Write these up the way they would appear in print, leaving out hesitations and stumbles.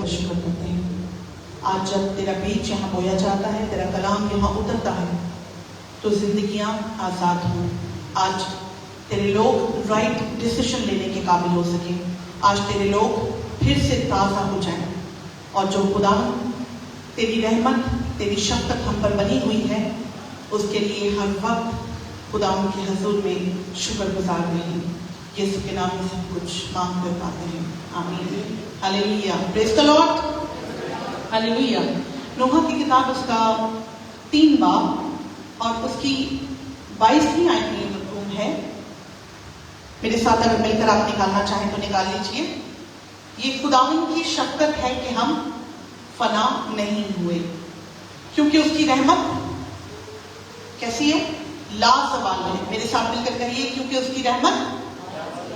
शुक्र करते हैं। आज जब तेरा बीज यहाँ बोया जाता है, तेरा कलाम यहाँ उतरता है, तो जिंदगियां आजाद हों। आज तेरे लोग राइट डिसीजन लेने के काबिल हो सके। आज तेरे लोग फिर से ताज़ा हो जाएं, और जो खुदा तेरी रहमत, तेरी शफ़क़त हम पर बनी हुई है, उसके लिए हर वक्त खुदा के हजूर में शुक्रगुजार रहें। यीशु के नाम में सब कुछ मांग कर पाते हैं, आमीन। Hallelujah, praise the Lord, hallelujah. Noah की किताब उसका 3 बाब और उसकी 22वीं आयत है। मेरे साथ अगर मिलकर आप निकालना चाहें तो निकाल लीजिए। ये खुदावंद की शफ़क़त है कि हम फना नहीं हुए, क्योंकि उसकी रहमत कैसी है? लाजवाब है। मेरे साथ मिलकर कहिए, क्योंकि उसकी रहमत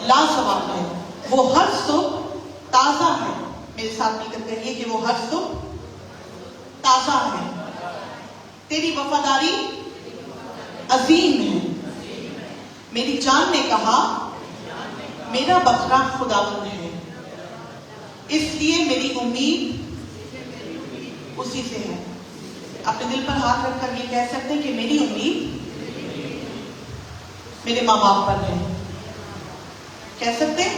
लाजवाब है, वो हर सुबह ताजा है। मेरे साथ मिलकर कहिए कि वो हर सुबह ताजा है। तेरी वफादारी अजीम है। मेरी जान ने कहा, मेरा बकरा खुदावंद है, इसलिए मेरी उम्मीद उसी से है। अपने दिल पर हाथ रखकर ये कह सकते हैं कि मेरी उम्मीद मेरे माँ बाप पर है। कह सकते हैं,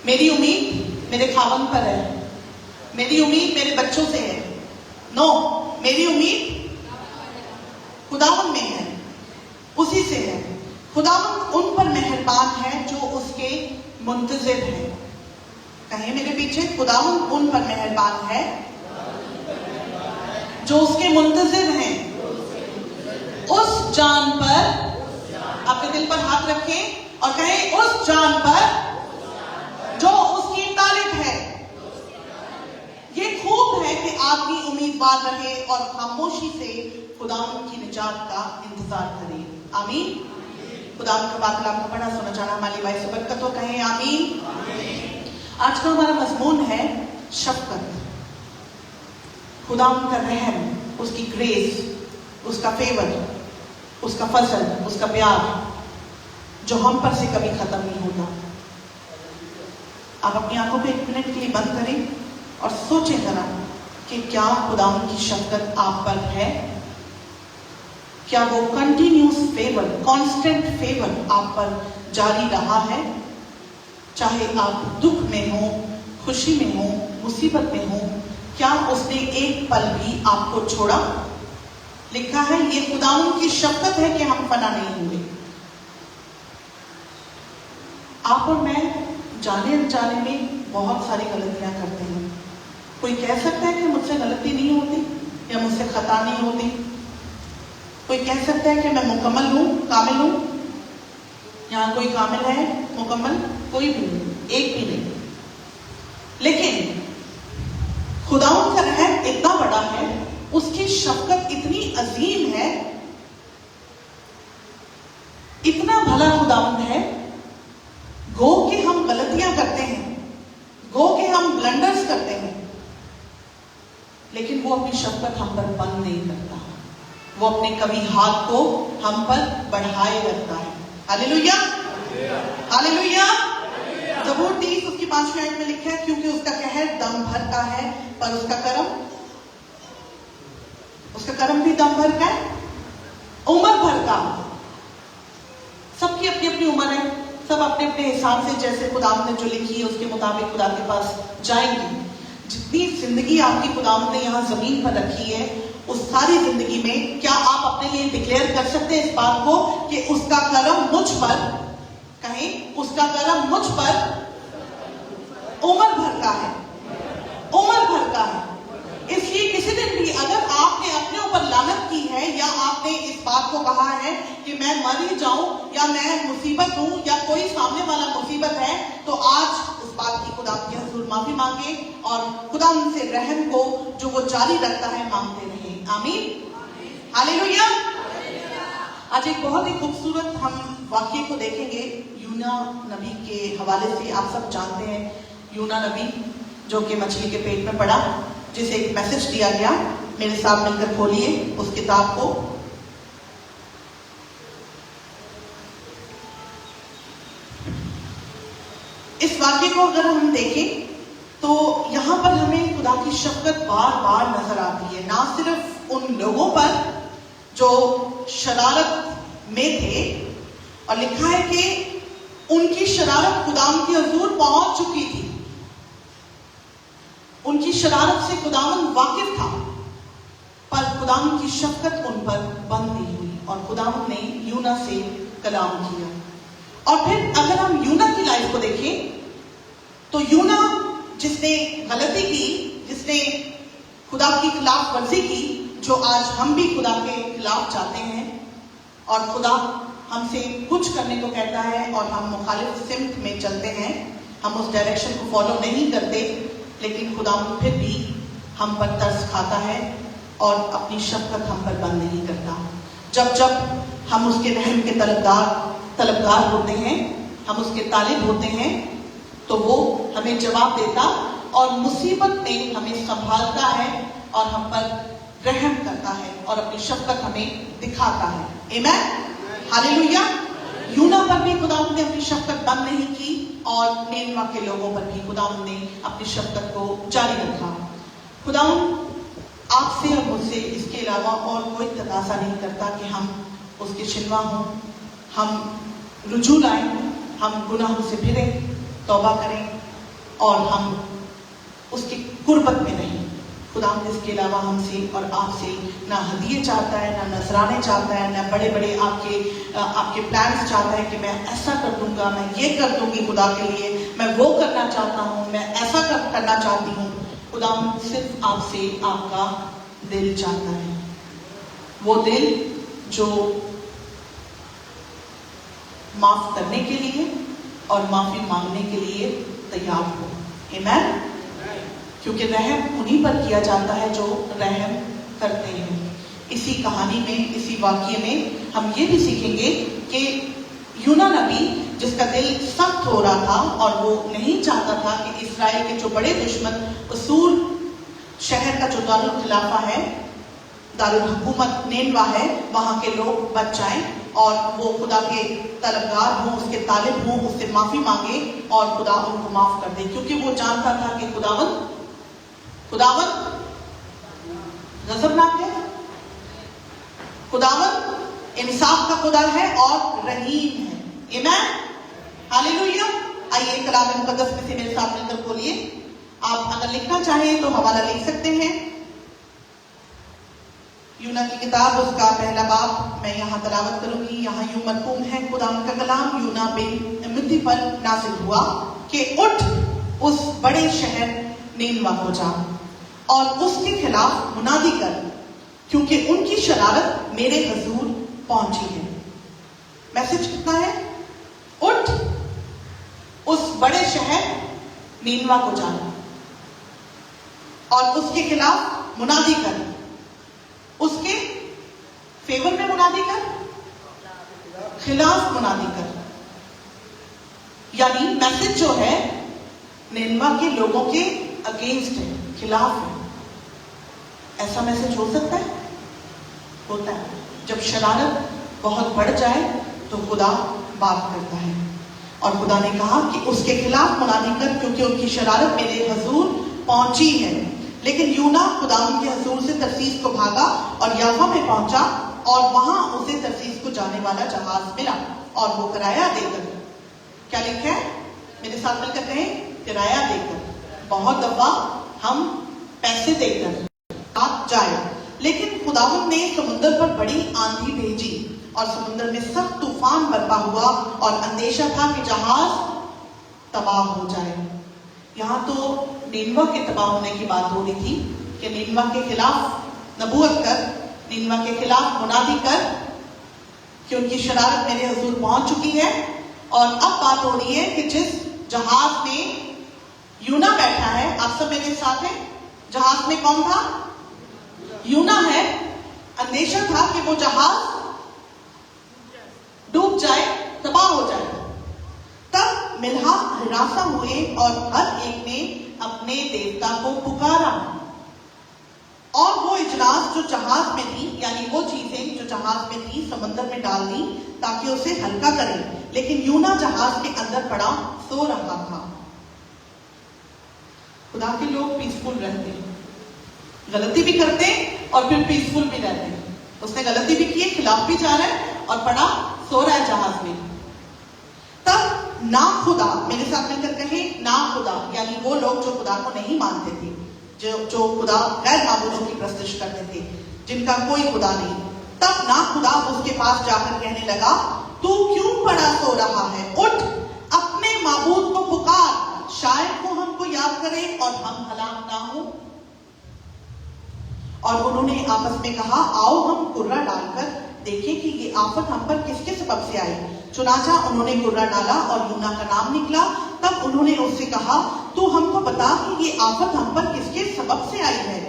मेरी उम्मीद मेरे खावन पर है, मेरी उम्मीद मेरे बच्चों से है। नो, मेरी उम्मीद खुदावन में है, उसी से है। खुदावन उन पर मेहरबान है जो उसके मुंतजिर है। कहें मेरे पीछे, खुदावन उन पर मेहरबान है जो उसके मुंतजिर हैं। उस जान पर, अपने दिल पर हाथ रखें और कहें, उस जान पर जो उसकी तालिब है। ये खूब है कि आदमी उम्मीदवार रहे और खामोशी से खुदावंद की निजात का इंतजार करे। आमीन। खुदावंद का बात आपको बड़ा सुना जाना हमारी भाई से बरकत हो, कहें आमीन। आज का हमारा मजमून है शफ़क़त। खुदावंद का रहम, उसकी ग्रेस, उसका फेवर, उसका फजल, उसका प्यार, जो हम पर से कभी खत्म नहीं होता। आप अपनी आंखों को 1 मिनट के लिए बंद करें और सोचें जरा कि क्या खुदावंद की शफ़क़त आप पर है? क्या वो कंटिन्यूस फेवर, कांस्टेंट फेवर आप पर जारी रहा है? चाहे आप दुख में हो, खुशी में हो, मुसीबत में हो, क्या उसने एक पल भी आपको छोड़ा? लिखा है, ये खुदावंद की शफ़क़त है कि हम फना नहीं हुए। आप और मैं जाने अनजाने में बहुत सारी गलतियां करते हैं। कोई कह सकता है कि मुझसे गलती नहीं होती या मुझसे खता नहीं होती। कोई कह सकता है कि मैं मुकम्मल हूं, कामिल हूं। यहां कोई कामिल है, मुकम्मल कोई भी नहीं, एक भी नहीं। लेकिन खुदावंद का रहम इतना बड़ा है, उसकी शफ़क़त इतनी अजीम है, इतना भला खुदावंद है। गो के हम गलतियां करते हैं, गो के हम ब्लंडर्स करते हैं, लेकिन वो अपनी शफ़क़त हम पर बंद नहीं करता। वो अपने कभी हाथ को हम पर बढ़ाए रखता है। Hallelujah, hallelujah. ज़बूर 30 उसकी 5वीं आयत में लिखा है, क्योंकि उसका कहर दम भर का है, पर उसका करम भी दम भर का है, उम्र भर का। सबकी अपनी अपनी उम्र है, सब अपने अपने हिसाब से, जैसे खुदावंद ने जो लिखी है उसके मुताबिक खुदा के पास जाएंगे। जितनी जिंदगी आपकी खुदावंद ने यहाँ जमीन पर रखी है, उस सारी जिंदगी में क्या आप अपने लिए डिक्लेयर कर सकते हैं इस बात को कि उसका करम मुझ पर, कहें, उसका करम मुझ पर उम्र भर का है, उम्र भर का है। इसलिए किसी दिन भी अगर आपने अपने ऊपर लानत की है, या आपने इस बात को कहा है कि मैं मर ही जाऊं, या मैं मुसीबत हूं, या कोई सामने वाला मुसीबत है, तो आज उस बात की खुदा के हुजूर माफी मांगे और खुदा उनसे रहम को जो वो जारी रखता है मांगते रहे। आमीन, हालेलुया। आज एक बहुत ही खूबसूरत हम वाक्य को देखेंगे यूना नबी के हवाले से। आप सब जानते हैं यूना नबी जो कि मछली के पेट में पड़ा, जिसे एक मैसेज दिया गया। मेरे साथ मिलकर खोलिए उस किताब को। इस वाक्य को अगर हम देखें तो यहाँ पर हमें खुदा की शफकत बार बार नजर आती है, ना सिर्फ उन लोगों पर जो शरारत में थे, और लिखा है कि उनकी शरारत खुदाम की हुजूर पहुंच चुकी थी, उनकी शरारत से खुदावन वाकिफ था, पर खुदावन की शफकत उन पर बंद नहीं हुई और खुदावन ने यूना से कलाम किया। और फिर अगर हम यूना की लाइफ को देखें तो यूना जिसने गलती की, जिसने खुदा की खिलाफ वर्जी की, जो आज हम भी खुदा के खिलाफ चाहते हैं और खुदा हमसे कुछ करने को कहता है और हम मुखालिफ सिमत में चलते हैं, हम उस डायरेक्शन को फॉलो नहीं करते, लेकिन खुदा फिर भी हम पर तरस खाता है और अपनी शफकत हम पर बंद नहीं करता। जब जब हम उसके रहम के तलबगार होते हैं, हम उसके तालिब होते हैं, तो वो हमें जवाब देता और मुसीबत में हमें संभालता है और हम पर रहम करता है और अपनी शफकत हमें दिखाता है। आमीन, हालेलुया। यूना पर भी खुदावंद ने अपनी शफकत बंद नहीं की और निनवा के लोगों पर भी खुदावंद ने अपनी शफकत को जारी रखा। खुदावंद आपसे और मुझसे इसके अलावा और कोई तकाजा नहीं करता कि हम उसके शिनवा हों, हम रुजू लाएं, हम गुनाहों से फिरें, तौबा करें और हम उसकी कुर्बत में रहें। खुदा इसके अलावा हमसे और आपसे ना हदिये चाहता है, ना नजराने चाहता है, ना बड़े बड़े आपके प्लान्स चाहता है कि मैं ऐसा कर दूंगा, मैं ये कर दूंगी खुदा के लिए, मैं वो करना चाहता हूँ, मैं ऐसा करना चाहती हूँ। खुदा सिर्फ आपसे आपका दिल चाहता है, वो दिल जो माफ करने के लिए और माफी मांगने के लिए तैयार हो। आमीन। क्योंकि रहम उन्हीं पर किया जाता है जो रहम करते हैं। इसी कहानी में, इसी वाक्य में हम ये भी सीखेंगे कि यूना नबी जिसका दिल सख्त हो रहा था और वो नहीं चाहता था कि इस्राएल के जो बड़े दुश्मन असूर शहर का जो दारुल खिलाफा है, दारुल हुकूमत निनवा है, वहां के लोग बच जाएं और वो खुदा के तलबगार हों, उसके तालिब हों, उससे माफी मांगे और खुदा उनको माफ कर दे। क्योंकि वो जानता था कि खुदावन गजबनाक है, खुदावन इंसाफ का खुदा है और रहीम है। आमीन, हालेलुया। आइए कलाम मुकद्दस में से मेरे साथ मिलकर बोलिए। आप अगर लिखना चाहें तो हवाला लिख सकते हैं। यूना की किताब उसका पहला बाब मैं यहाँ तलावत करूंगी। यहाँ यूं मरकूम है, खुदा का कलाम यूना बिन अमिती पर नाजिल हुआ कि उठ उस बड़े शहर निनवा को जा और उसके खिलाफ मुनादी कर, क्योंकि उनकी शरारत मेरे हुजूर पहुंची है। मैसेज कितना है? उठ उस बड़े शहर निनवा को जाना और उसके खिलाफ मुनादी कर, उसके फेवर में मुनादी कर, खिलाफ मुनादी कर। यानी मैसेज जो है निनवा के लोगों के अगेंस्ट है, खिलाफ है। ऐसा मैसेज हो सकता है? होता है। जब शरारत बहुत बढ़ जाए तो खुदा बात करता है और खुदा ने कहा कि उसके खिलाफ मुनादी कर, क्योंकि उनकी शरारत मेरे हुजूर पहुंची है। लेकिन यूना खुदा के हुजूर से तरसीस को भागा और याफा में पहुंचा और वहां उसे तरसीस को जाने वाला जहाज मिला और वो किराया देकर, क्या लिखा है मेरे साथ मिलकर कहें, किराया देकर। बहुत दफा हम पैसे देकर आप जाए, लेकिन खुदावंद ने समुद्र पर बड़ी आंधी भेजी और समुद्र में सख्त तूफान बरपा हुआ और अंदेशा था कि जहाज तबाह हो जाए। यहाँ तो निनवा के तबाह होने की बात हो रही थी कि निनवा के खिलाफ नबूवत कर, निनवा के खिलाफ मुनादी कर कि उनकी शरारत मेरे हुजूर पहुंच चुकी है। और अब बात हो रही है कि जिस जहाज में यूना बैठा है, आप सब मेरे साथ हैं, जहाज में कौन था? यूना है। अंदेशा था कि वो जहाज डूब जाए, तबाह हो जाए। तब मिल्हा हिरासा हुए और हर एक ने अपने देवता को पुकारा और वो इजलास जो जहाज में थी, यानी वो चीजें जो जहाज में थी, समंदर में डाल दी ताकि उसे हल्का करें। लेकिन यूना जहाज के अंदर पड़ा सो रहा था। खुदा के लोग पीसफुल रहते हैं, गलती भी करते हैं और फिर पीसफुल भी रहते हैं। उसने गलती भी की, खिलाफ भी जा रहा है और पड़ा सो रहा है जहाज में। तब ना खुदा, मेरे साथ मिलकर कहे ना खुदा, यानी वो लोग जो खुदा को नहीं मानते थे, जो खुदा गैर माबूदों की प्रस्तुति करते थे, जिनका कोई खुदा नहीं, तब ना खुदा उसके पास जाकर कहने लगा, तू क्यों पड़ा सो रहा है? उठ, अपने माबूद को पुकार, शायद वो हमको याद करे और हम हलाक ना हो। और उन्होंने आपस में कहा, आओ हम कुर्रा डालकर देखें कि ये आफत हम पर किसके सबब से आई। चुनाचा उन्होंने कुर्रा डाला और यूना का नाम निकला। तब उन्होंने उससे कहा, तू हमको बता कि ये आफत हम पर किसके सबब से आई है?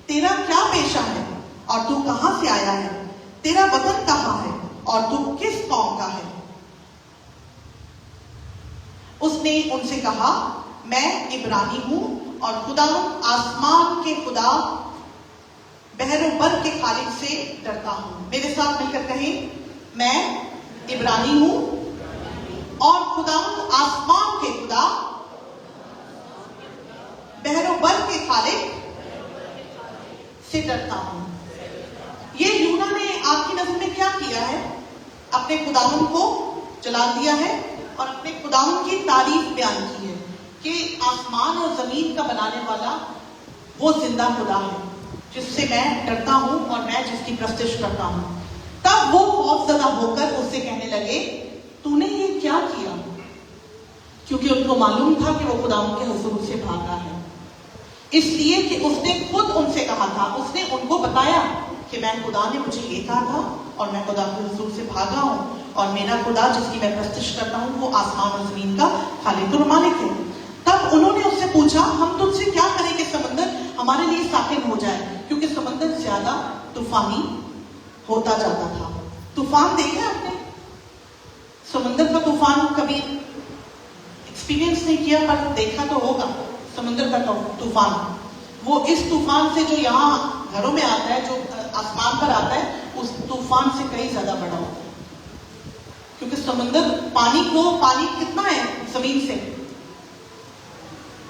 तेरा क्या पेशा है और तू कहां से आया है? तेरा वतन कहां है और तू किस कौम का है? उसने उनसे कहा, मैं इब्रानी हूं और खुदा आसमान के खुदा बहरों बर के खालिक से डरता हूं। मेरे साथ मिलकर कहें, मैं इब्रानी हूं और खुदा आसमान के खुदा बहरों बर के खालिक से डरता हूं। ये यूना ने आपकी नजर में क्या किया है? अपने खुदावन को जला दिया है और अपने खुदावन की तारीफ बयान की है कि आसमान और जमीन का बनाने वाला वो जिंदा खुदा है जिससे मैं डरता हूं और मैं जिसकी प्रस्तुति करता हूं। तब वो खौफजदा होकर उससे कहने लगे, तूने ये क्या किया? क्योंकि उनको मालूम था कि वो खुदावन के हुजूर से भागा है, इसलिए कि उसने खुद उनसे कहा था, उसने उनको बताया कि मैं खुदा ने मुझे ये कहा था और मैं खुदा के हुजूर से भागा हूं और मेरा खुदा जिसकी मैं प्रस्तुति करता हूं वो आसमान और जमीन का खालिक और मालिक है। तब उन्होंने उससे पूछा, हम तुझसे क्या करें कि समंदर हमारे लिए साकिन हो जाए? क्योंकि समंदर ज्यादा तूफानी होता जाता था। तूफान देखा आपने? समंदर का तूफान कभी एक्सपीरियंस नहीं किया पर देखा तो होगा। समंदर का तूफान, वो इस तूफान से जो यहाँ घरों में आता है, जो आसमान पर आता है, उस तूफान से कई ज्यादा बड़ा होता है। क्योंकि समंदर पानी कितना है जमीन से?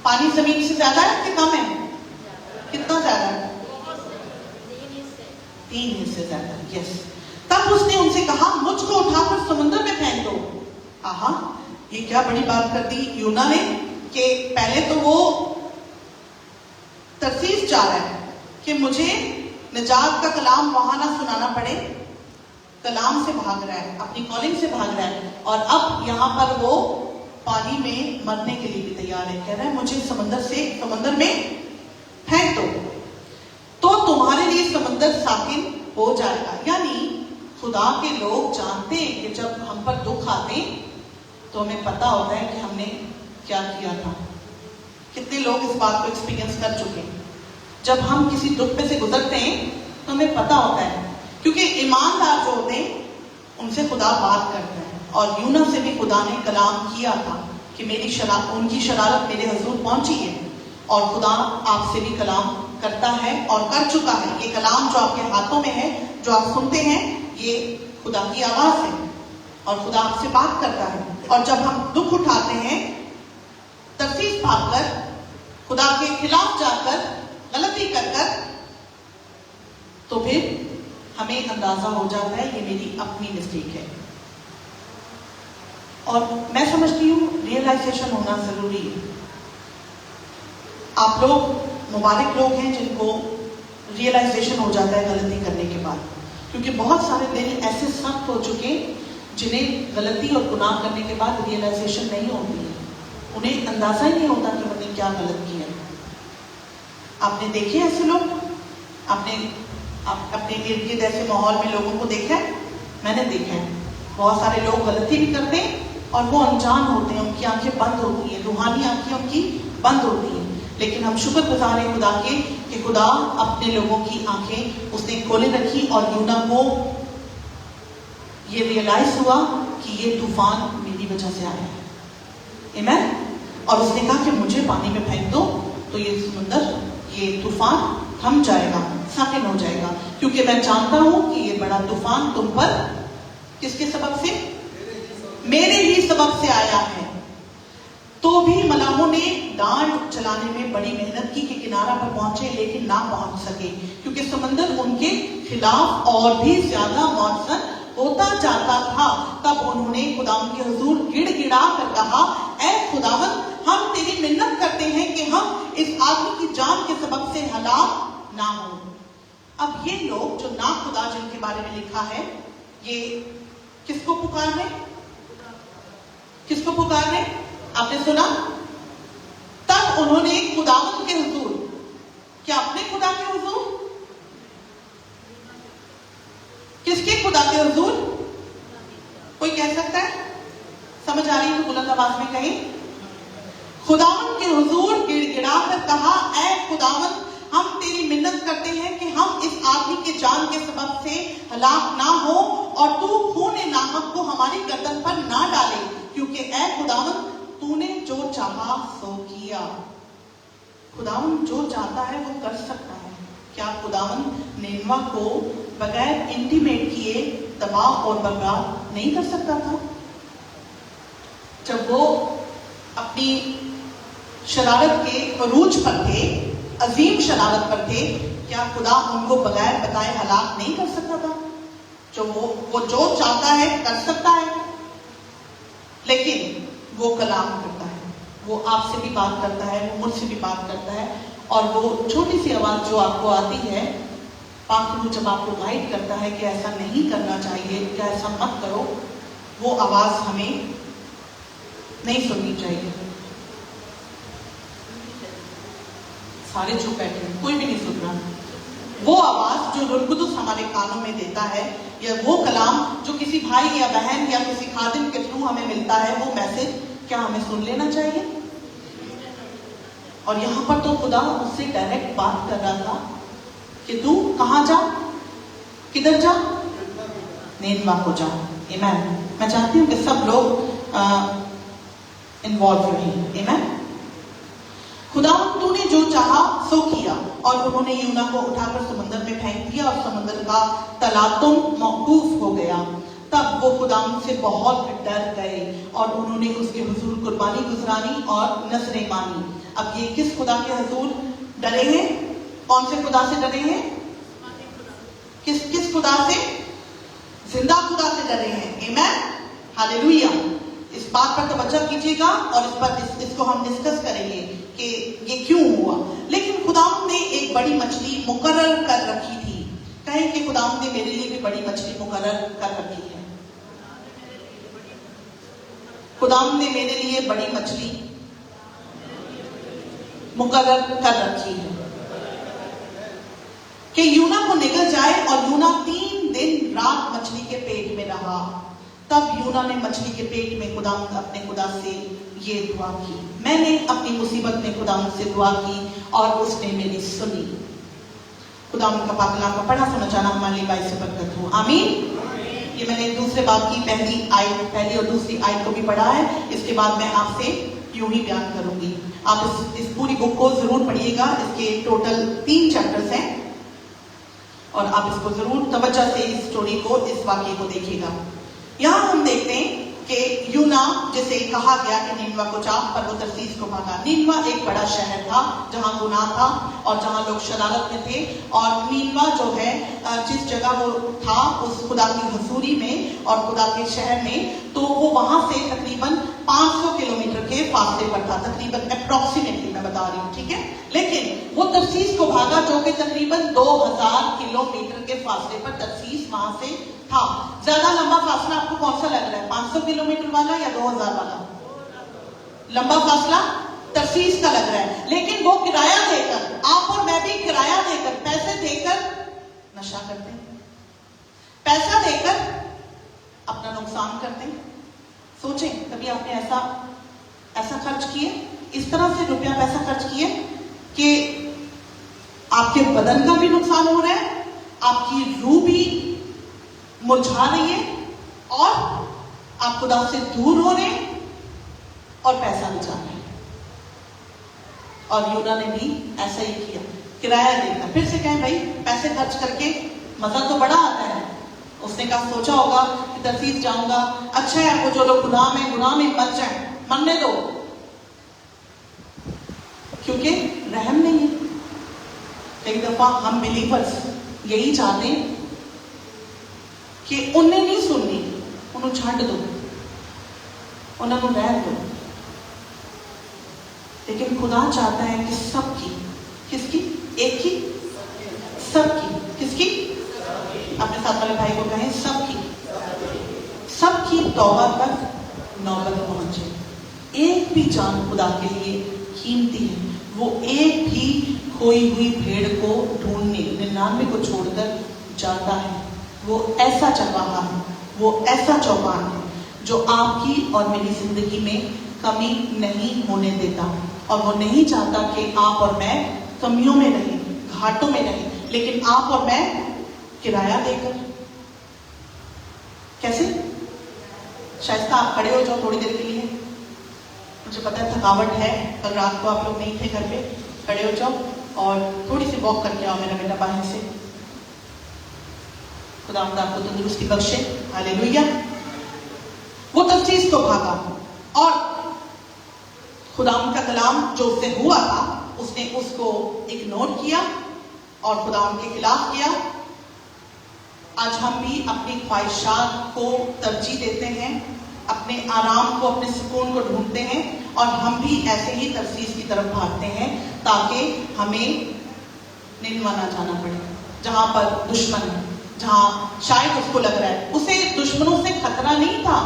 पानी जमीन से ज्यादा है कि कम है? कितना ज्यादा है? 3 हिस्से ज्यादा। यस। तब उसने उनसे कहा, मुझको उठाकर समुद्र में फेंक दो। आहा, ये क्या बड़ी बात कर दी यूना ने कि पहले तो वो तरसीस चाह रहा है कि मुझे निजात का कलाम वहां ना सुनाना पड़े, कलाम से भाग रहा है, अपनी कॉलिंग से भाग रहा है, और अब यहां पर वो पानी में मरने के लिए भी तैयार है। कह रहा है मुझे समंदर में फेंक दो तो तुम्हारे लिए समंदर साकिन हो जाएगा। यानी खुदा के लोग जानते हैं कि जब हम पर दुख आते तो हमें पता होता है कि हमने क्या किया था। कितने लोग इस बात को एक्सपीरियंस कर चुके हैं? जब हम किसी दुख पे से गुजरते हैं तो हमें पता होता है, क्योंकि ईमानदार जो होते हैं उनसे खुदा बात करता है। और यूना से भी खुदा ने कलाम किया था कि उनकी शरारत मेरे हुजूर पहुंची है, और खुदा आपसे भी कलाम करता है और कर चुका है। ये कलाम जो आपके हाथों में है, जो आप सुनते हैं, ये खुदा की आवाज है और खुदा आपसे बात करता है। और जब हम दुख उठाते हैं, तरसीस भागकर, खुदा के खिलाफ जाकर, गलती कर कर, तो फिर हमें अंदाजा हो जाता है ये मेरी अपनी मिस्टेक है। और मैं समझती हूँ रियलाइजेशन होना जरूरी है। आप लोग मुबारक लोग हैं जिनको रियलाइजेशन हो जाता है गलती करने के बाद, क्योंकि बहुत सारे दिन ऐसे सख्त हो चुके जिन्हें गलती और गुनाह करने के बाद रियलाइजेशन नहीं होती है। उन्हें अंदाजा ही नहीं होता कि उन्होंने क्या गलत किया। आपने देखे ऐसे लोग? आपने अपने इर्द गिर्द ऐसे माहौल में लोगों को देखा है? मैंने देखा है। बहुत सारे लोग गलती भी करते हैं और वो अनजान होते हैं, उनकी आंखें बंद होती हैं, रूहानी आंखें उनकी बंद होती हैं। लेकिन हम शुक्रगुजार हैं खुदा के कि खुदा अपने लोगों की आंखें उसने खोले रखी और यूना को ये रियलाइज हुआ कि ये तूफान मेरी वजह से आया है। आमीन। और उसने कहा कि मुझे पानी में फेंक दो तो ये समुंदर, ये तूफान थम जाएगा, साकिन हो जाएगा, क्योंकि मैं जानता हूं कि ये बड़ा तूफान तुम पर किसके सबब से? मेरे ही सबब से आया है। तो भी मलाहों ने डांड चलाने में बड़ी मेहनत की कि किनारा पर पहुंचे, लेकिन ना पहुंच सके, क्योंकि समंदर उनके खिलाफ और भी ज्यादा मौसम होता जाता था। तब उन्होंने खुदावन के हुजूर गिड़गिड़ा कर कहा, ऐ खुदावन, हम तेरी मिन्नत करते हैं कि हम इस आदमी की जान के सबब से हलाक ना हो। अब ये लोग जो ना खुदा जिनके बारे में लिखा है, ये किसको पुकार रहे? किसको पुकार रहे? आपने सुना? तब उन्होंने खुदावन के हुजूर, क्या अपने खुदा के हुजूर? किसके खुदा के हुजूर? कोई कह सकता है? समझ आ रही है तो बुलंद आवाज में कहें। खुदावन के हुजूर गिड़गिड़ा कर कहा, ऐ खुदावन, हम तेरी मिन्नत करते हैं कि हम इस आदमी के जान के सबब से हलाक ना हो, और तू खून नाहक को हमारी गर्दन पर ना डाले, क्योंकि ऐ खुदावन, तूने जो चाहा सो किया। खुदावन जो चाहता है वो कर सकता है। क्या खुदावन निनवा को बगैर इंटीमेट किए तबाह और बर्बाद नहीं कर सकता था? जब वो अपनी शरारत के अरूज पर थे, अजीम शरारत पर थे, क्या खुदा उनको बगैर बताए हलाक नहीं कर सकता था? जो वो जो चाहता है कर सकता है, लेकिन वो कलाम करता है, वो आपसे भी बात करता है, वो मुझसे भी बात करता है, और वो छोटी सी आवाज जो आपको आती है, पाक रूह जब आपको गाइड करता है कि ऐसा नहीं करना चाहिए, क्या ऐसा मत करो, वो आवाज हमें नहीं सुननी चाहिए। सारे चुप बैठे हैं, कोई भी नहीं सुन रहा। वो आवाज जो रूह कुदुस हमारे कानों में देता है, या वो कलाम जो किसी भाई या बहन या किसी खादिम के थ्रू हमें मिलता है, वो मैसेज क्या हमें सुन लेना चाहिए? और यहां पर तो खुदा उससे डायरेक्ट बात कर रहा था कि तू कहां जा, किधर जा? निनवा को जा। आमीन। मैं चाहती हूं कि सब लोग इन्वॉल्व रहें। आमीन। खुदा तूने जो चाहा सो किया, और उन्होंने यूना को उठाकर समुद्र में फेंक दिया, और समुद्र का तलातुम मौकूफ हो गया। तब वो खुदा से बहुत डर गए, और उन्होंने उसके हुजूर कुर्बानी गुजरानी और नजरें मानी। अब ये किस खुदा के हुजूर डरे हैं? कौन से खुदा से डरे हैं? किस खुदा से? जिंदा खुदा से डरे हैं। आमीन। हालेलुया। इस बात पर तवज्जो कीजिएगा, और इस पर इसको हम डिस्कस करेंगे कि ये क्यों हुआ। लेकिन खुदाम ने एक बड़ी मछली मुकर्रर कर रखी थी। कहें कि खुदाम ने मेरे लिए भी बड़ी मछली मुकर्रर कर रखी है। खुदाम ने मेरे लिए बड़ी मछली मुकर्रर कर रखी है कि यूना को निकल जाए, और यूना 3 दिन रात मछली के पेट में रहा। तब यूना ने मछली के पेट में अपने खुदा से ये दुआ की। मैंने अपनी मुसीबत में खुदा से दुआ की, और उसने मेरी सुनी। खुदा का पाकला का पढ़ा समझाना हमारे लिए बाइस से बरकत हो। आमीन। ये मैंने दूसरे बात की पहली और दूसरी आयत को भी पढ़ा है। इसके बाद मैं आपसे यूं ही बयान करूंगी। आप इस पूरी बुक को जरूर पढ़िएगा। इसके टोटल 3 चैप्टर्स हैं, और आप इसको जरूर तवज्जो से इस स्टोरी को, इस वाक्य को देखिएगा। यहां हम देखते हैं कि यूना जिसे कहा गया कि निनवा को जा, पर वो तरसीस को भागा। निनवा एक बड़ा शहर था जहां गुनाह था और जहां लोग शरारत में थे। और निनवा जो है, जिस जगह वो था उस खुदा की हजूरी में और खुदा के शहर में, तो वो वहां से तकरीबन 500 किलोमीटर के फासले पर था। तकरीबन अप्रोक्सीमेटली मैं बता रही हूँ, ठीक है। लेकिन वो तरसीस को भागा, जो कि तकरीबन 2000 किलोमीटर के फासले पर तरसीस वहां से था। ज्यादा लंबा फासला आपको कौन सा लग रहा है? 500 किलोमीटर वाला या 2000 वाला? लंबा फासला तरसीस का लग रहा है। लेकिन वो किराया देकर, आप और मैं भी किराया देकर, पैसे देकर नशा करते हैं, पैसा देकर अपना नुकसान करते हैं। सोचें, कभी आपने ऐसा खर्च किए, इस तरह से रुपया पैसा खर्च किए कि आपके बदन का भी नुकसान हो रहा है, आपकी रूह भी मुरझा रही है, और आप खुदा से दूर हो रहे हैं, और पैसा बचा रहे हैं। और यूना ने भी ऐसा ही किया, किराया देकर। फिर से कहें भाई, पैसे खर्च करके मजा तो बड़ा आता है। उसने कहा, सोचा होगा कि तरसीस जाऊंगा, अच्छा है वो जो लोग गुनाह में मर जाए, मरने दो, क्योंकि रहम नहीं है। कई दफा हम बिलीवर्स यही चाहते हैं कि उन्हें नहीं सुननी, उन्हें छाट दो, उन्हें रहन दो। लेकिन खुदा चाहता है कि सबकी, किसकी? एक ही, सबकी, किसकी? अपने साथ वाले भाई को कहें सबकी, सबकी तौबा तक नौबत पहुंचे। एक भी जान खुदा के लिए कीमती है। वो एक भी खोई हुई भेड़ को ढूंढने 99 को छोड़कर जाता है। वो ऐसा चरवाहा है, वो ऐसा चौपान है जो आपकी और मेरी जिंदगी में कमी नहीं होने देता। और वो नहीं चाहता कि आप और मैं कमियों में रहें, घाटों में रहें, लेकिन आप और मैं किराया देकर। कैसे? शायद आप खड़े हो जाओ थोड़ी देर के लिए, मुझे पता है थकावट है, कल रात को आप लोग नहीं थे घर पे, खड़े हो जाओ और थोड़ी सी वॉक करके आओ मेरा बेटा बाहर से। खुदा आपको तंदुरुस्ती बख्शे, हालेलुया। वो तफ्तीश को भागा और खुदा का कलाम जो उससे हुआ था उसने उसको इग्नोर किया और खुदा के खिलाफ किया। आज हम भी अपनी ख्वाहिशात को तरजीह देते हैं, अपने आराम को, अपने सुकून को ढूंढते हैं और हम भी ऐसे ही तफ्तीश की तरफ भागते हैं ताकि हमें निन्वा ना जाना पड़े, जहां पर दुश्मन है, जहां शायद उसको लग रहा है उसे दुश्मनों से खतरा नहीं था।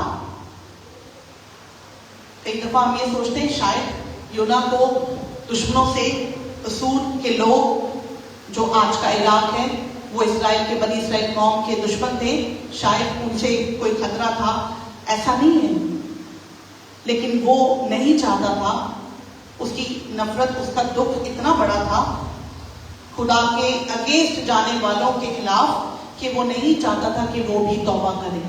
कई दफा हम ये सोचते हैं शायद योना को दुश्मनों से, असूर के लोग जो आज का इराक है, वो इसराइल के, बनी इसराइल कौम के दुश्मन थे, शायद उनसे कोई खतरा था। ऐसा नहीं है, लेकिन वो नहीं चाहता था, उसकी नफरत, उसका दुख इतना बड़ा था खुदा के अगेंस्ट जाने वालों के खिलाफ कि वो नहीं चाहता था कि वो भी तौबा करे,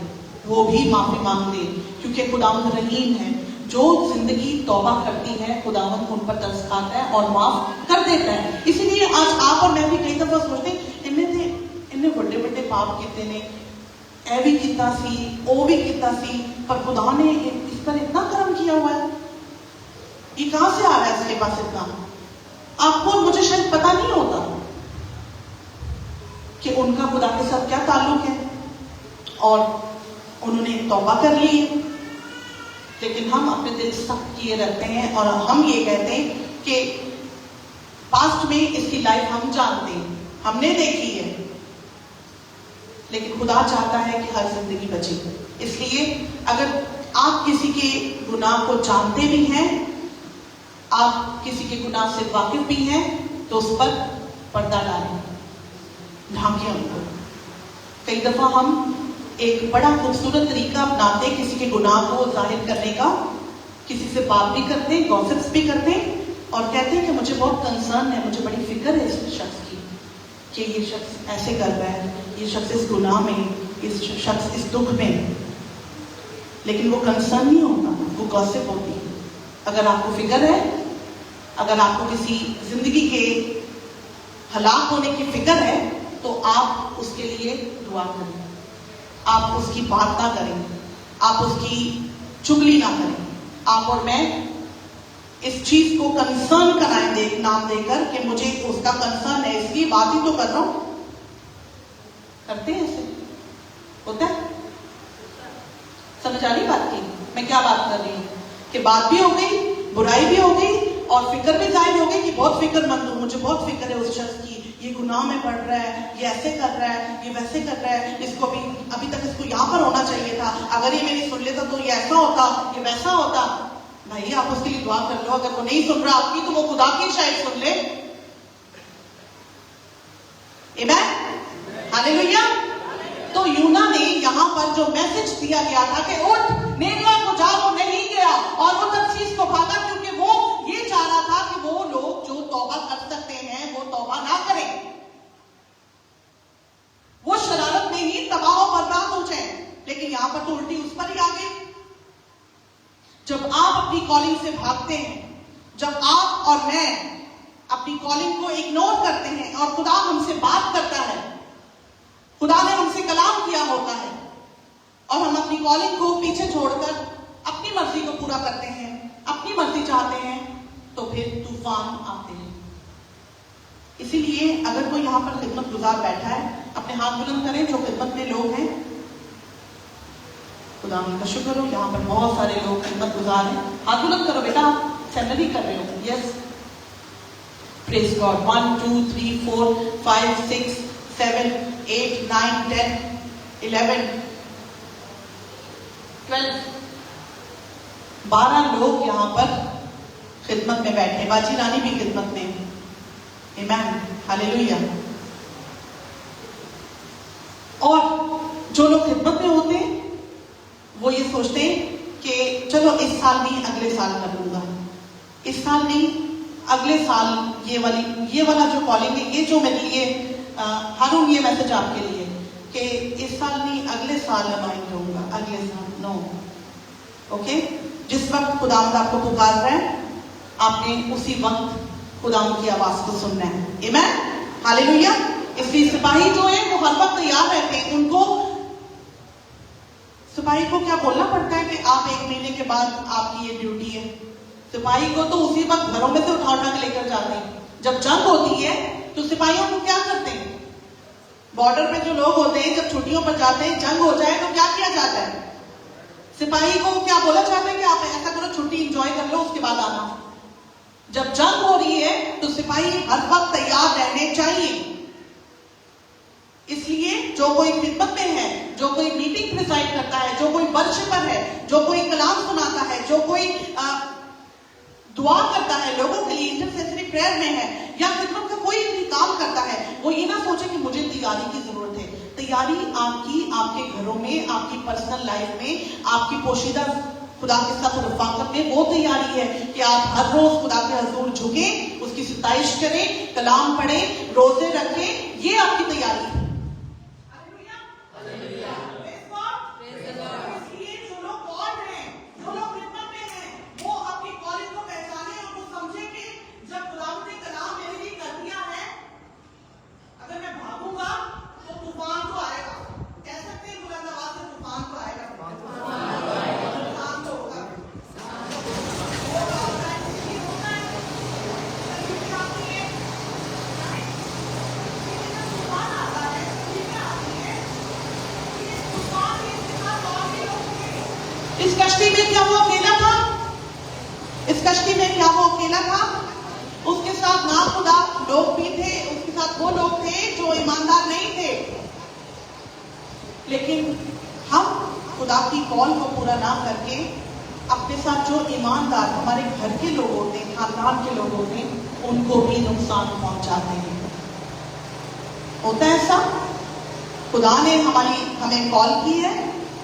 वो भी माफी मांग दे, क्योंकि खुदावंद रहीम है। जो जिंदगी तौबा करती है खुदावंद उन पर तरस खाता है और माफ कर देता है। इसीलिए आज आप और मैं भी कई दफा सोचते हैं इन्हें बड़े बड़े पाप किते ने, ऐ भी कितना सी, ओ भी कितना सी, पर खुदा ने इस पर इतना कर्म किया हुआ है। ये कहां से आ रहा है इसके पास इतना? आपको और मुझे शायद पता नहीं होता कि उनका खुदा के साथ क्या ताल्लुक है और उन्होंने तौबा कर ली है। लेकिन हम अपने दिल सख्त किए रहते हैं और हम ये कहते हैं कि पास्ट में इसकी लाइफ हम जानते हैं, हमने देखी है, लेकिन खुदा चाहता है कि हर जिंदगी बचे। इसलिए अगर आप किसी के गुनाह को जानते भी हैं, आप किसी के गुनाह से वाकिफ भी हैं, तो उस पर पर्दा डालें, ढांकें उनको। कई दफा हम एक बड़ा खूबसूरत तरीका अपनाते किसी के गुनाह को जाहिर करने का, किसी से बात भी करते हैं, गॉसिप्स भी करते हैं और कहते हैं कि मुझे बहुत कंसर्न है, मुझे बड़ी फिक्र है इस शख्स की कि ये शख्स ऐसे कर रहा है, ये शख्स इस गुनाह में, इस शख्स इस दुख में। लेकिन वो कंसर्न नहीं होता, वो गॉसिप होती है। अगर आपको फिक्र है, अगर आपको किसी जिंदगी के हलाक होने की फिक्र है, तो आप उसके लिए दुआ करें, आप उसकी बात ना करें, आप उसकी चुगली ना करें। आप और मैं इस चीज को कंसर्न का नाम देकर कि मुझे उसका कंसर्न है इसलिए बात ही तो कर रहा हूं, करते हैं ऐसे? होता है? समझ आ रही बात की मैं क्या बात कर रही हूं? कि बात भी हो गई, बुराई भी हो गई और फिक्र भी जाहिर हो गई कि बहुत फिक्रमंद हूं, मुझे बहुत फिक्र है उस शख्स की, ये गुनाह में बढ़ रहा है, ये ऐसे कर रहा है, ये वैसे कर रहा है, इसको अभी तक इसको यहां पर होना चाहिए था, अगर ये मेरी सुन लेता तो ये ऐसा होता, ये वैसा होता। भाई आप उसके लिए दुआ कर लो। अगर वो नहीं सुन रहा आपकी, तो वो खुदा की शायद सुन ले। आमीन, हालेलुया। तो यूना ने यहां पर जो मैसेज दिया गया था कि उठ, निनवे को जा, वो नहीं गया और वो तर्शीश को भागा, क्योंकि वो ये चाह रहा था कि वो लोग जो तौबा कर सकते हैं वो तौबा ना करें, वो शरारत में ही तबाह और बर्बाद हो जाए। लेकिन यहां पर तो उल्टी उस पर ही आ गई। जब आप अपनी कॉलिंग से भागते हैं, जब आप और मैं अपनी कॉलिंग को इग्नोर करते हैं और खुदा हमसे बात करता है, खुदा ने हमसे कलाम किया होता है और हम अपनी कॉलिंग को पीछे छोड़कर अपनी मर्जी को पूरा करते हैं, अपनी मर्जी चाहते हैं, तो फिर तूफान आते हैं। इसीलिए अगर कोई यहाँ पर खिदमत गुजार बैठा है, अपने हाथ बुलंद करें जो खिदमत में लोग हैं। खुदा का शुक्र हो, यहाँ पर बहुत सारे लोग खिदमत गुजार हैं। हाथ बुलंद करो बेटा, आप सेमिनरी कर रहे हो। Yes, praise God. 1 2 3 4 5 6 7 8 9 10 11 12 12 लोग यहाँ पर खिदमत में बैठे। बाजी रानी भी खिदमत में। आमीन, हालेलुया। और जो लोग खिदमत में होते हैं वो ये सोचते हैं कि चलो इस साल नहीं अगले साल कर लूंगा, इस साल नहीं अगले साल ये वाला जो कॉलिंग है, ये जो मेरे लिए हारून, ये मैसेज आपके लिए कि इस साल नहीं अगले साल अमाइन रहूंगा, अगले साल। No, okay. जिस वक्त खुदावंद आपको पुकार रहा है, आपने उसी वक्त खुदावंद की आवाज को सुनना है। आमीन, हालेलुया। इसलिए सिपाही जो है वो हर वक्त तैयार रहते हैं। उनको, सिपाही को क्या बोलना पड़ता है कि आप 1 महीने के बाद आपकी ये ड्यूटी है। सिपाही को तो उसी वक्त घरों में से उठा के लेकर जाते हैं। जब जंग होती है तो सिपाहियों को क्या करते हैं? बॉर्डर पे जो लोग होते हैं, जब छुट्टियों पर जाते हैं, जंग हो जाए तो क्या किया जाता है? सिपाही को क्या बोला जाता है कि आप ऐसा करो, छुट्टी एंजॉय कर लो, उसके बाद आना। जब जंग हो रही है तो सिपाही हर वक्त तैयार रहने चाहिए। इसलिए जो कोई खिदमत में है, जो कोई मीटिंग प्रिसाइड करता है, जो कोई वर्शिपर है, जो कोई कलाम सुनाता है, जो कोई दुआ करता है लोगों के लिए, इंटरसेसरी प्रेयर में है, या खिदमत का कोई भी काम करता है, वो ये ना सोचे कि मुझे तैयारी की जरूरत है। तैयारी आपकी, आपके घरों में, आपकी पर्सनल लाइफ में, आपकी पोशीदा खुदा के साथ रफाकत में वो तैयारी है कि आप हर रोज खुदा के हजूर झुके, उसकी सताइश करें, कलाम पढ़ें, रोजे रखें। ये आपकी तैयारी है। इस कश्ती में क्या वो अकेला था? इस कश्ती में क्या वो अकेला था? उसके साथ ना खुदा लोग भी थे, उसके साथ वो लोग थे जो ईमानदार नहीं थे। लेकिन हम खुदा की कॉल को पूरा ना करके अपने साथ जो ईमानदार हमारे घर के लोग होते हैं, खानदान के लोग होते हैं, उनको भी नुकसान पहुंचाते हैं। होता है ऐसा? खुदा ने हमें कॉल की है,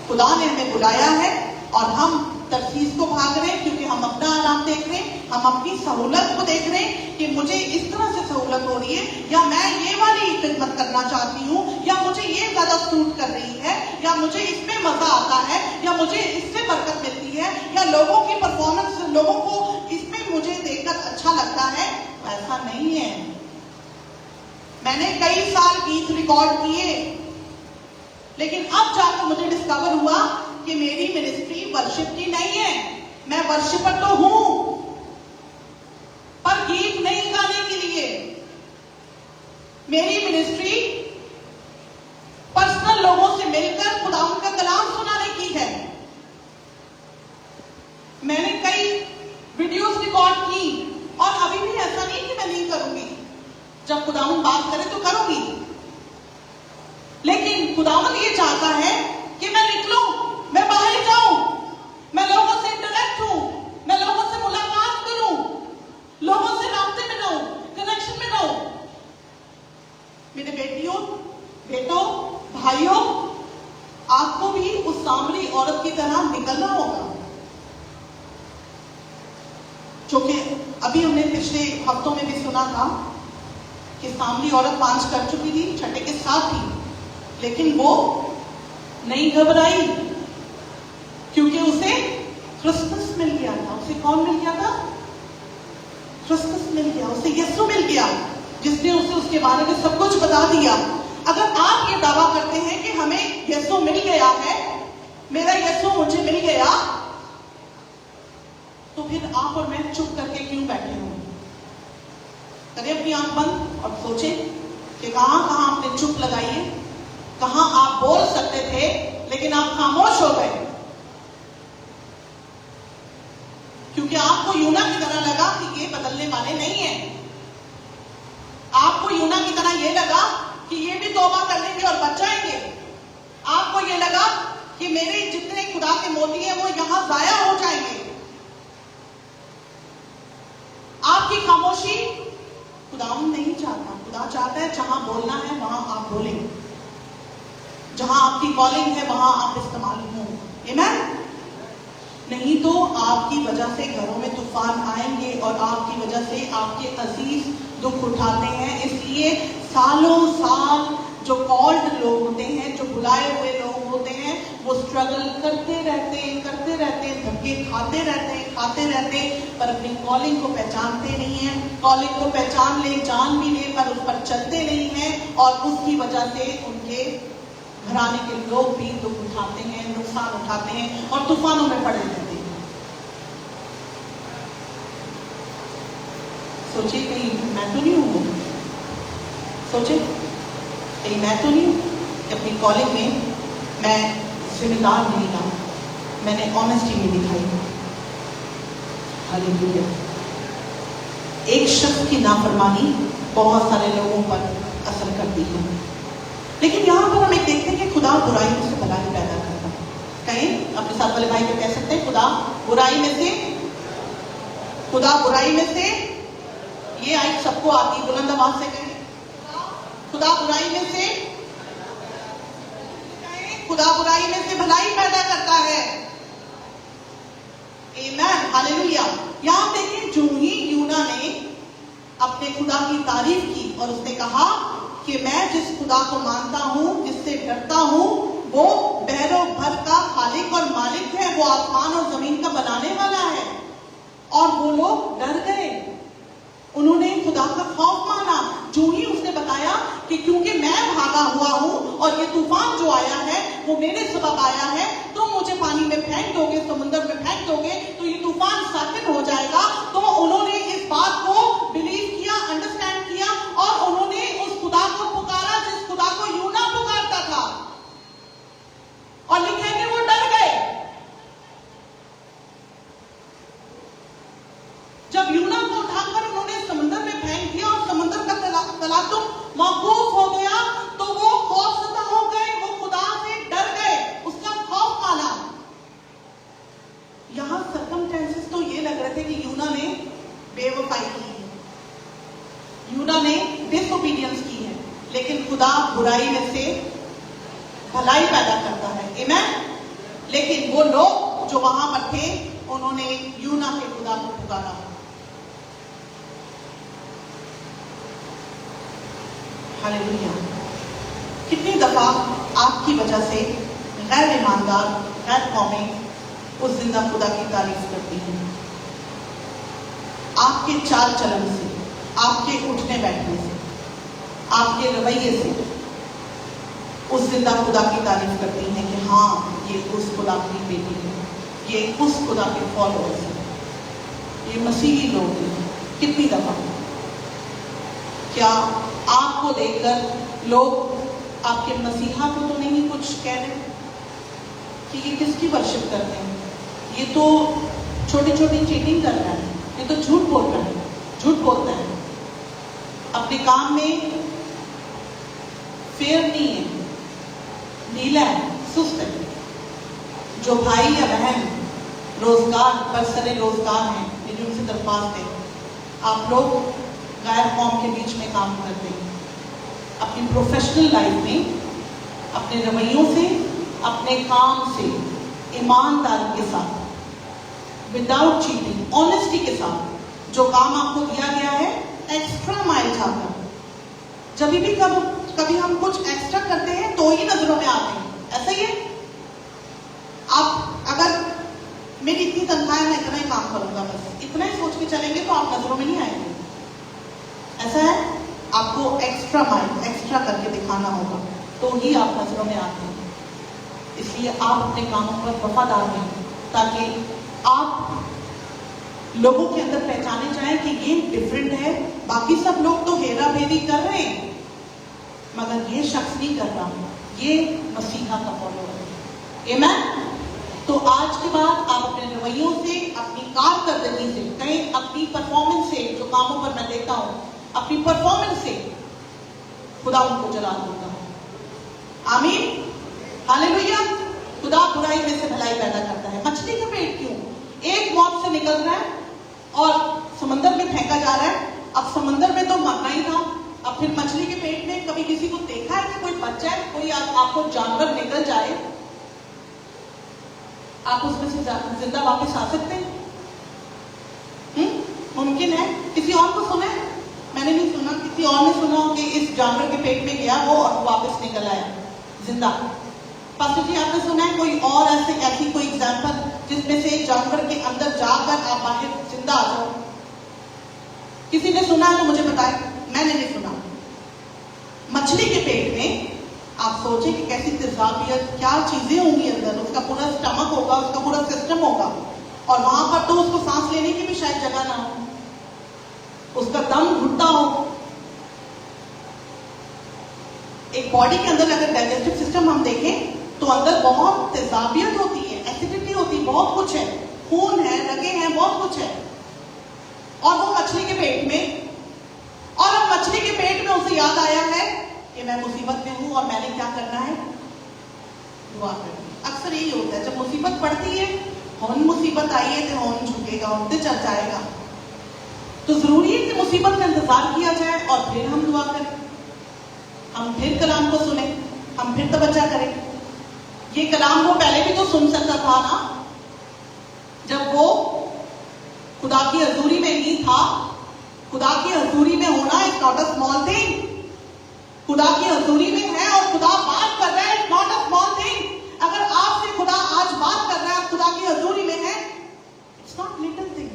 खुदा ने हमें बुलाया है, और हम तरसीस को भाग रहे हैं क्योंकि हम अपना आराम देख रहे हैं, हम अपनी सहूलत को देख रहे हैं कि मुझे इस तरह से सहूलत हो रही है, या मैं ये वाली खिदमत करना चाहती हूँ, या मुझे ये ज्यादा सूट कर रही है, या मुझे इसमें मजा आता है, या मुझे इससे बरकत मिलती है, या लोगों की परफॉर्मेंस, लोगों को इसमें मुझे देखकर अच्छा लगता है। ऐसा नहीं है। मैंने कई साल गीत रिकॉर्ड किए, लेकिन अब जाकर मुझे डिस्कवर हुआ कि मेरी मिनिस्ट्री वर्शिप की नहीं है। मैं वर्शिपर तो हूं, पर गीत नहीं गाने के लिए। मेरी मिनिस्ट्री पर्सनल लोगों से मिलकर खुदावंद का कलाम सुनाने की है। मैंने कई वीडियोस रिकॉर्ड की, और अभी भी ऐसा नहीं कि मैं नहीं करूंगी। जब खुदावंद बात करे तो करूंगी, लेकिन खुदावंद ये चाहता है कि मैं निकलूं, मैं बाहर जाऊं, मैं लोगों से इंटरेक्ट हूं, मैं लोगों से मुलाकात करूं, लोगों से रास्ते में रहूं, कनेक्शन में रहूं। मेरे बेटियों, बेटों, भाइयों, आपको भी उस सामरी औरत की तरह निकलना होगा, जो कि अभी हमने पिछले हफ्तों में भी सुना था कि सामरी औरत 5 कर चुकी थी, छठे के साथ थी, लेकिन वो नहीं घबराई, क्योंकि उसे क्रिसमस मिल गया था। उसे कौन मिल गया था? क्रिसमस मिल गया, उसे यीशु मिल गया, जिसने उसे उसके बारे में सब कुछ बता दिया। अगर आप ये दावा करते हैं कि हमें यीशु मिल गया है, मेरा यीशु मुझे मिल गया, तो फिर आप और मैं चुप करके क्यों बैठे हो? करें अपनी आंख बंद और सोचें कि कहां कहां आपने चुप लगाई है, कहां आप बोल सकते थे लेकिन आप खामोश हो गए, क्योंकि आपको यूना की तरह लगा कि ये बदलने वाले नहीं है। आपको यूना की तरह ये लगा कि ये भी तौबा कर लेंगे और बच जाएंगे। आपको ये लगा कि मेरे जितने खुदा के मोती हैं वो यहां जाया हो जाएंगे। आपकी खामोशी खुदा नहीं चाहता। खुदा चाहता है जहां बोलना है वहां आप बोलें, जहां आपकी कॉलिंग है वहां आप इस्तेमाल हो। आमीन। नहीं तो आपकी वजह से घरों में तूफान आएंगे और आपकी वजह से आपके अजीज दुख उठाते हैं। इसलिए सालों साल जो कॉल्ड लोग होते हैं, जो बुलाए हुए लोग होते हैं, वो स्ट्रगल करते रहते, धक्के खाते रहते, पर अपनी कॉलिंग को पहचानते नहीं हैं। कॉलिंग को पहचान ले, जान भी ले, पर उस पर चलते नहीं हैं और उसकी वजह से उनके घराने के लोग भी दुख उठाते हैं, नुकसान उठाते हैं और तूफानों में पड़े रहते हैं। सोचिए कहीं मैं तो नहीं हूं, सोचे कहीं मैं तो नहीं हूं कि अपनी कॉलिंग में मैं जिम्मेदार नहीं रहा, मैंने ऑनेस्टी नहीं दिखाई। हालेलुया। एक शख्स की नाफरमानी बहुत सारे लोगों पर असर करती है, लेकिन यहां पर हम एक देखते हैं कि खुदा बुराई में से भलाई पैदा करता है। कहें अपने साथ वाले भाई को कह सकते हैं, खुदा बुराई में से, ये आई सबको आती, बुलंद आवाज से कहें, खुदा बुराई में से भलाई पैदा करता है। आमीन, हालेलुया। यहां देखिए, जो ही यूना ने अपने खुदा की तारीफ की और उसने कहा कि मैं जिस खुदा को मानता हूं, जिससे डरता हूं, वो बहरों भर का खालिक और मालिक है, वो आसमान और जमीन का बनाने वाला है। और वो लोग डर गए, उन्होंने खुदा का खौफ माना। जो ही उसने बताया कि क्योंकि मैं भागा हुआ हूं और ये तूफान जो आया है वो मेरे सबब आया है, तुम मुझे पानी में फेंक दोगे, समुद्र में फेंक दोगे तो ये तूफान साकिन हो जाएगा। तो उन्होंने इस बात को बिलीव किया, अंडरस्टैंड किया और उन्होंने उस खुदा को पुकारा जिस खुदा को यूना पुकारता था। और लिखा है कि वो डर गए। जब यूना को उठाकर उन्होंने समुद्र में फेंक दिया और समुद्र का तलातुम मौकूफ हो गया, तो वो खौफजदा हो गए, वो खुदा से डर गए, उसका खौफ माना। यहां सर्कमस्टेंसेस तो ये लग रहे थे कि यूना ने बेवफाई की है, यूना ने डिसोबीडियंस की है, लेकिन खुदा बुराई में से भलाई पैदा करता है। आमीन। लेकिन वो लोग जो वहां पर थे, उन्होंने यूना के खुदा को पुकारा। हालेलुया। कितनी दफा आपकी वजह से गैर ईमानदार, गैर कौमें उस जिंदा खुदा की तारीफ करती हैं। आपके चाल चलन से, आपके उठने बैठने से, आपके रवैये से उस जिंदा खुदा की तारीफ करती हैं कि हाँ, ये उस खुदा की बेटी है, ये उस खुदा के फॉलोअर्स हैं, ये मसीही लोग हैं। कितनी दफा क्या आपको देखकर लोग आपके मसीहा को तो नहीं कुछ कह रहे कि ये किसकी वर्शिप करते हैं, ये तो छोटी छोटी चीटिंग कर रहा है, ये तो झूठ बोल रहा है, झूठ बोलता है, अपने काम में फेयर नहीं है, ढीला है, सुस्त है। जो भाई या बहन रोजगार बरसरे रोजगार हैं, मेरी उनसे दरख्वास्त है, आप लोग गैर कौम के बीच में काम करते हैं, अपनी प्रोफेशनल लाइफ में अपने रवैयों से, अपने काम से ईमानदारी के साथ, विदाउट चीटिंग, ऑनेस्टी के साथ जो काम आपको दिया गया है, एक्स्ट्रा माइल जाकर। जब भी कभी हम कुछ एक्स्ट्रा करते हैं तो ही नजरों में आते हैं, ऐसा ही है। आप अगर मेरी इतनी तनख्वाह है, मैं इतना ही काम करूंगा, बस इतना ही सोच के चलेंगे तो आप नजरों में नहीं आएंगे। ऐसा है, आपको एक्स्ट्रा माइल, एक्स्ट्रा करके दिखाना होगा तो ही आप नजरों में आते हैं। इसलिए आप अपने कामों पर वफादार रहें ताकि आप लोगों के अंदर पहचाने जाए कि ये डिफरेंट है, बाकी सब लोग तो हेरा फेरी कर रहे हैं मगर ये शख्स नहीं कर रहा, ये मसीहा का फॉलोअर है। आमीन। तो आज के बाद आप अपने रवैयों से, अपनी कारकर्दगी से, कहीं अपनी परफॉर्मेंस से, जो कामों पर मैं देता हूं, अपनी परफॉर्मेंस से खुदा उनको जला देता है। आमीन, हालेलुया। खुदा बुराई में से भलाई पैदा करता है। मछली का पेट क्यों? एक मौत से निकल रहा है और समंदर में फेंका जा रहा है। अब समंदर में तो मरना ही था, अब फिर मछली के पेट में कभी किसी को देखा है कि कोई बच जाए, कोई आपको जानवर निकल जाए, आप उसमें से जिंदा वापस आ सकते हैं? मुमकिन है? किसी और को सुना है? मैंने नहीं सुना। किसी और ने सुना हो कि इस जानवर के पेट में गया वो और वापस निकल आया जिंदा? पास्टर जी आपने सुना है कोई और ऐसी कोई एग्जाम्पल जिसमें से जानवर के अंदर जाकर आप बाहर जिंदा आ जाओ? किसी ने सुना है तो मुझे बताएं। मैंने नहीं सुना। मछली के पेट में आप सोचें कि कैसी तेजाबियत, क्या चीजें होंगी अंदर, उसका पूरा स्टमक होगा, उसका पूरा सिस्टम होगा, और वहां पर तो उसको सांस लेने की भी शायद जगह ना हो, उसका दम घुटता हो। एक बॉडी के अंदर अगर डाइजेस्टिव सिस्टम हम देखें तो अंदर बहुत तेजाबियत होती है, एसिडिटी होती है, बहुत कुछ है, खून है, रगे हैं, बहुत कुछ है, और वो मछली के पेट में। और अब मछली के पेट में उसे याद आया है कि मैं मुसीबत में हूं और मैंने क्या करना है? दुआ करनी। अक्सर यही होता है जब मुसीबत पड़ती है, कौन मुसीबत आई है तो कौन झुकेगा, उनसे चल जाएगा। तो जरूरी है कि मुसीबत का इंतजार किया जाए और फिर हम दुआ करें, हम फिर कलाम को सुने, हम फिर तवज्जो करें। ये कलाम वो पहले भी तो सुन सकता था ना, जब वो खुदा की हजूरी में नहीं था। खुदा की हजूरी में होना is not a small thing. खुदा की हजूरी में है और खुदा बात कर रहा है, it's not a small thing. अगर आपसे खुदा आज बात कर रहा है, खुदा की हजूरी में है, इट्स नॉट लिटिल थिंग,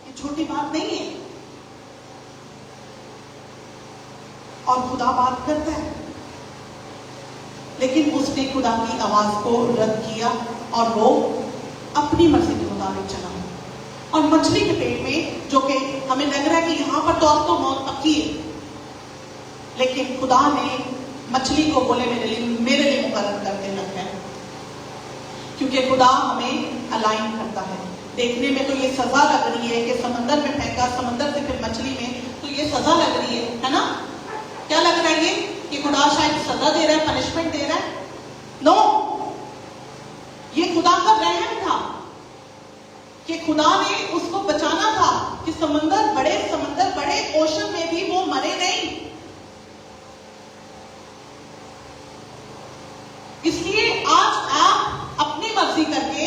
ये छोटी बात नहीं है। और खुदा बात करता है, लेकिन उसने खुदा की आवाज को रद्द किया और वो अपनी मर्जी के मुताबिक चला। और मछली के पेट में, जो कि हमें लग रहा है कि यहां पर तो अब तो मौत पक्की है, लेकिन खुदा ने मछली को बोले मेरे लिए मुकर्रर करके रखा है, क्योंकि खुदा हमें अलाइन करता है। देखने में तो ये सजा लग रही है कि समंदर में फेंका, समंदर से फिर मछली में, तो ये सजा लग रही है ना? क्या लग रहा है ये कि खुदा शायद सजा दे रहा है, पनिशमेंट दे रहा है? नो, ये खुदा का रहम था कि खुदा ने उसको बचाना था कि समंदर बड़े ओशन में भी वो मरे नहीं। इसलिए आज आप अपनी मर्जी करके,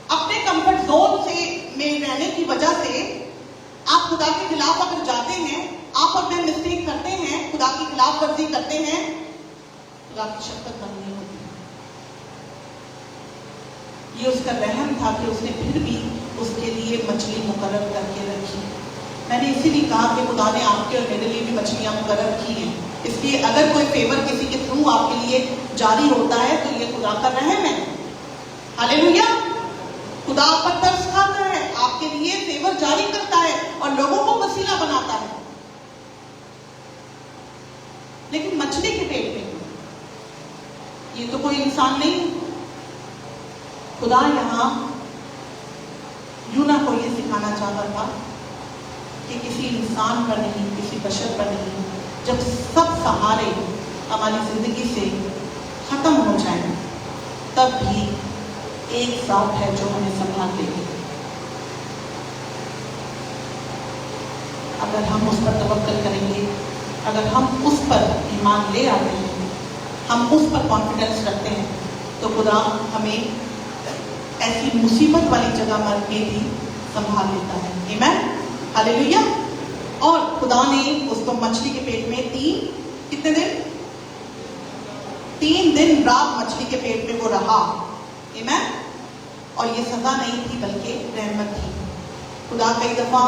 अपने कंफर्ट जोन से में रहने की वजह से आप खुदा के खिलाफ अगर जाते हैं, आप अगर मिस्टेक करते हैं, खुदा की खिलाफ वर्जी करते हैं, खुदा की शफकत बंद नहीं होती। ये उसका रहम था कि उसने फिर भी उसके लिए मछली मुकर्रर करके रखी। मैंने इसीलिए कहा कि खुदा ने आपके और मेरे लिए भी मछलियां मुकर्रर की हैं। इसलिए अगर कोई फेवर किसी के थ्रू आपके लिए जारी होता है तो ये खुदा का रहम है। हालेलुया। खुदा आप पर तरस खाता है, आपके लिए फेवर जारी करता है और लोगों को वसीला बनाता है। लेकिन मछली के पेट में ये तो कोई इंसान नहीं है। खुदा यहां यूना को ये सिखाना चाहता था कि किसी इंसान पर नहीं, किसी बशर पर नहीं, जब सब सहारे हमारी जिंदगी से खत्म हो जाए तब भी एक साथ है जो हमें संभाल लेगी। अगर हम उस पर तवक्कल करेंगे, अगर हम उस पर ईमान ले आते हैं, हम उस पर कॉन्फिडेंस रखते हैं, तो खुदा हमें ऐसी मुसीबत वाली जगह मर के भी संभाल लेता है। आमीन, हालेलुया। और खुदा ने उसको मछली के पेट में कितने दिन? 3 दिन रात मछली के पेट में वो रहा। आमीन। और ये सजा नहीं थी बल्कि रहमत थी। खुदा कई दफा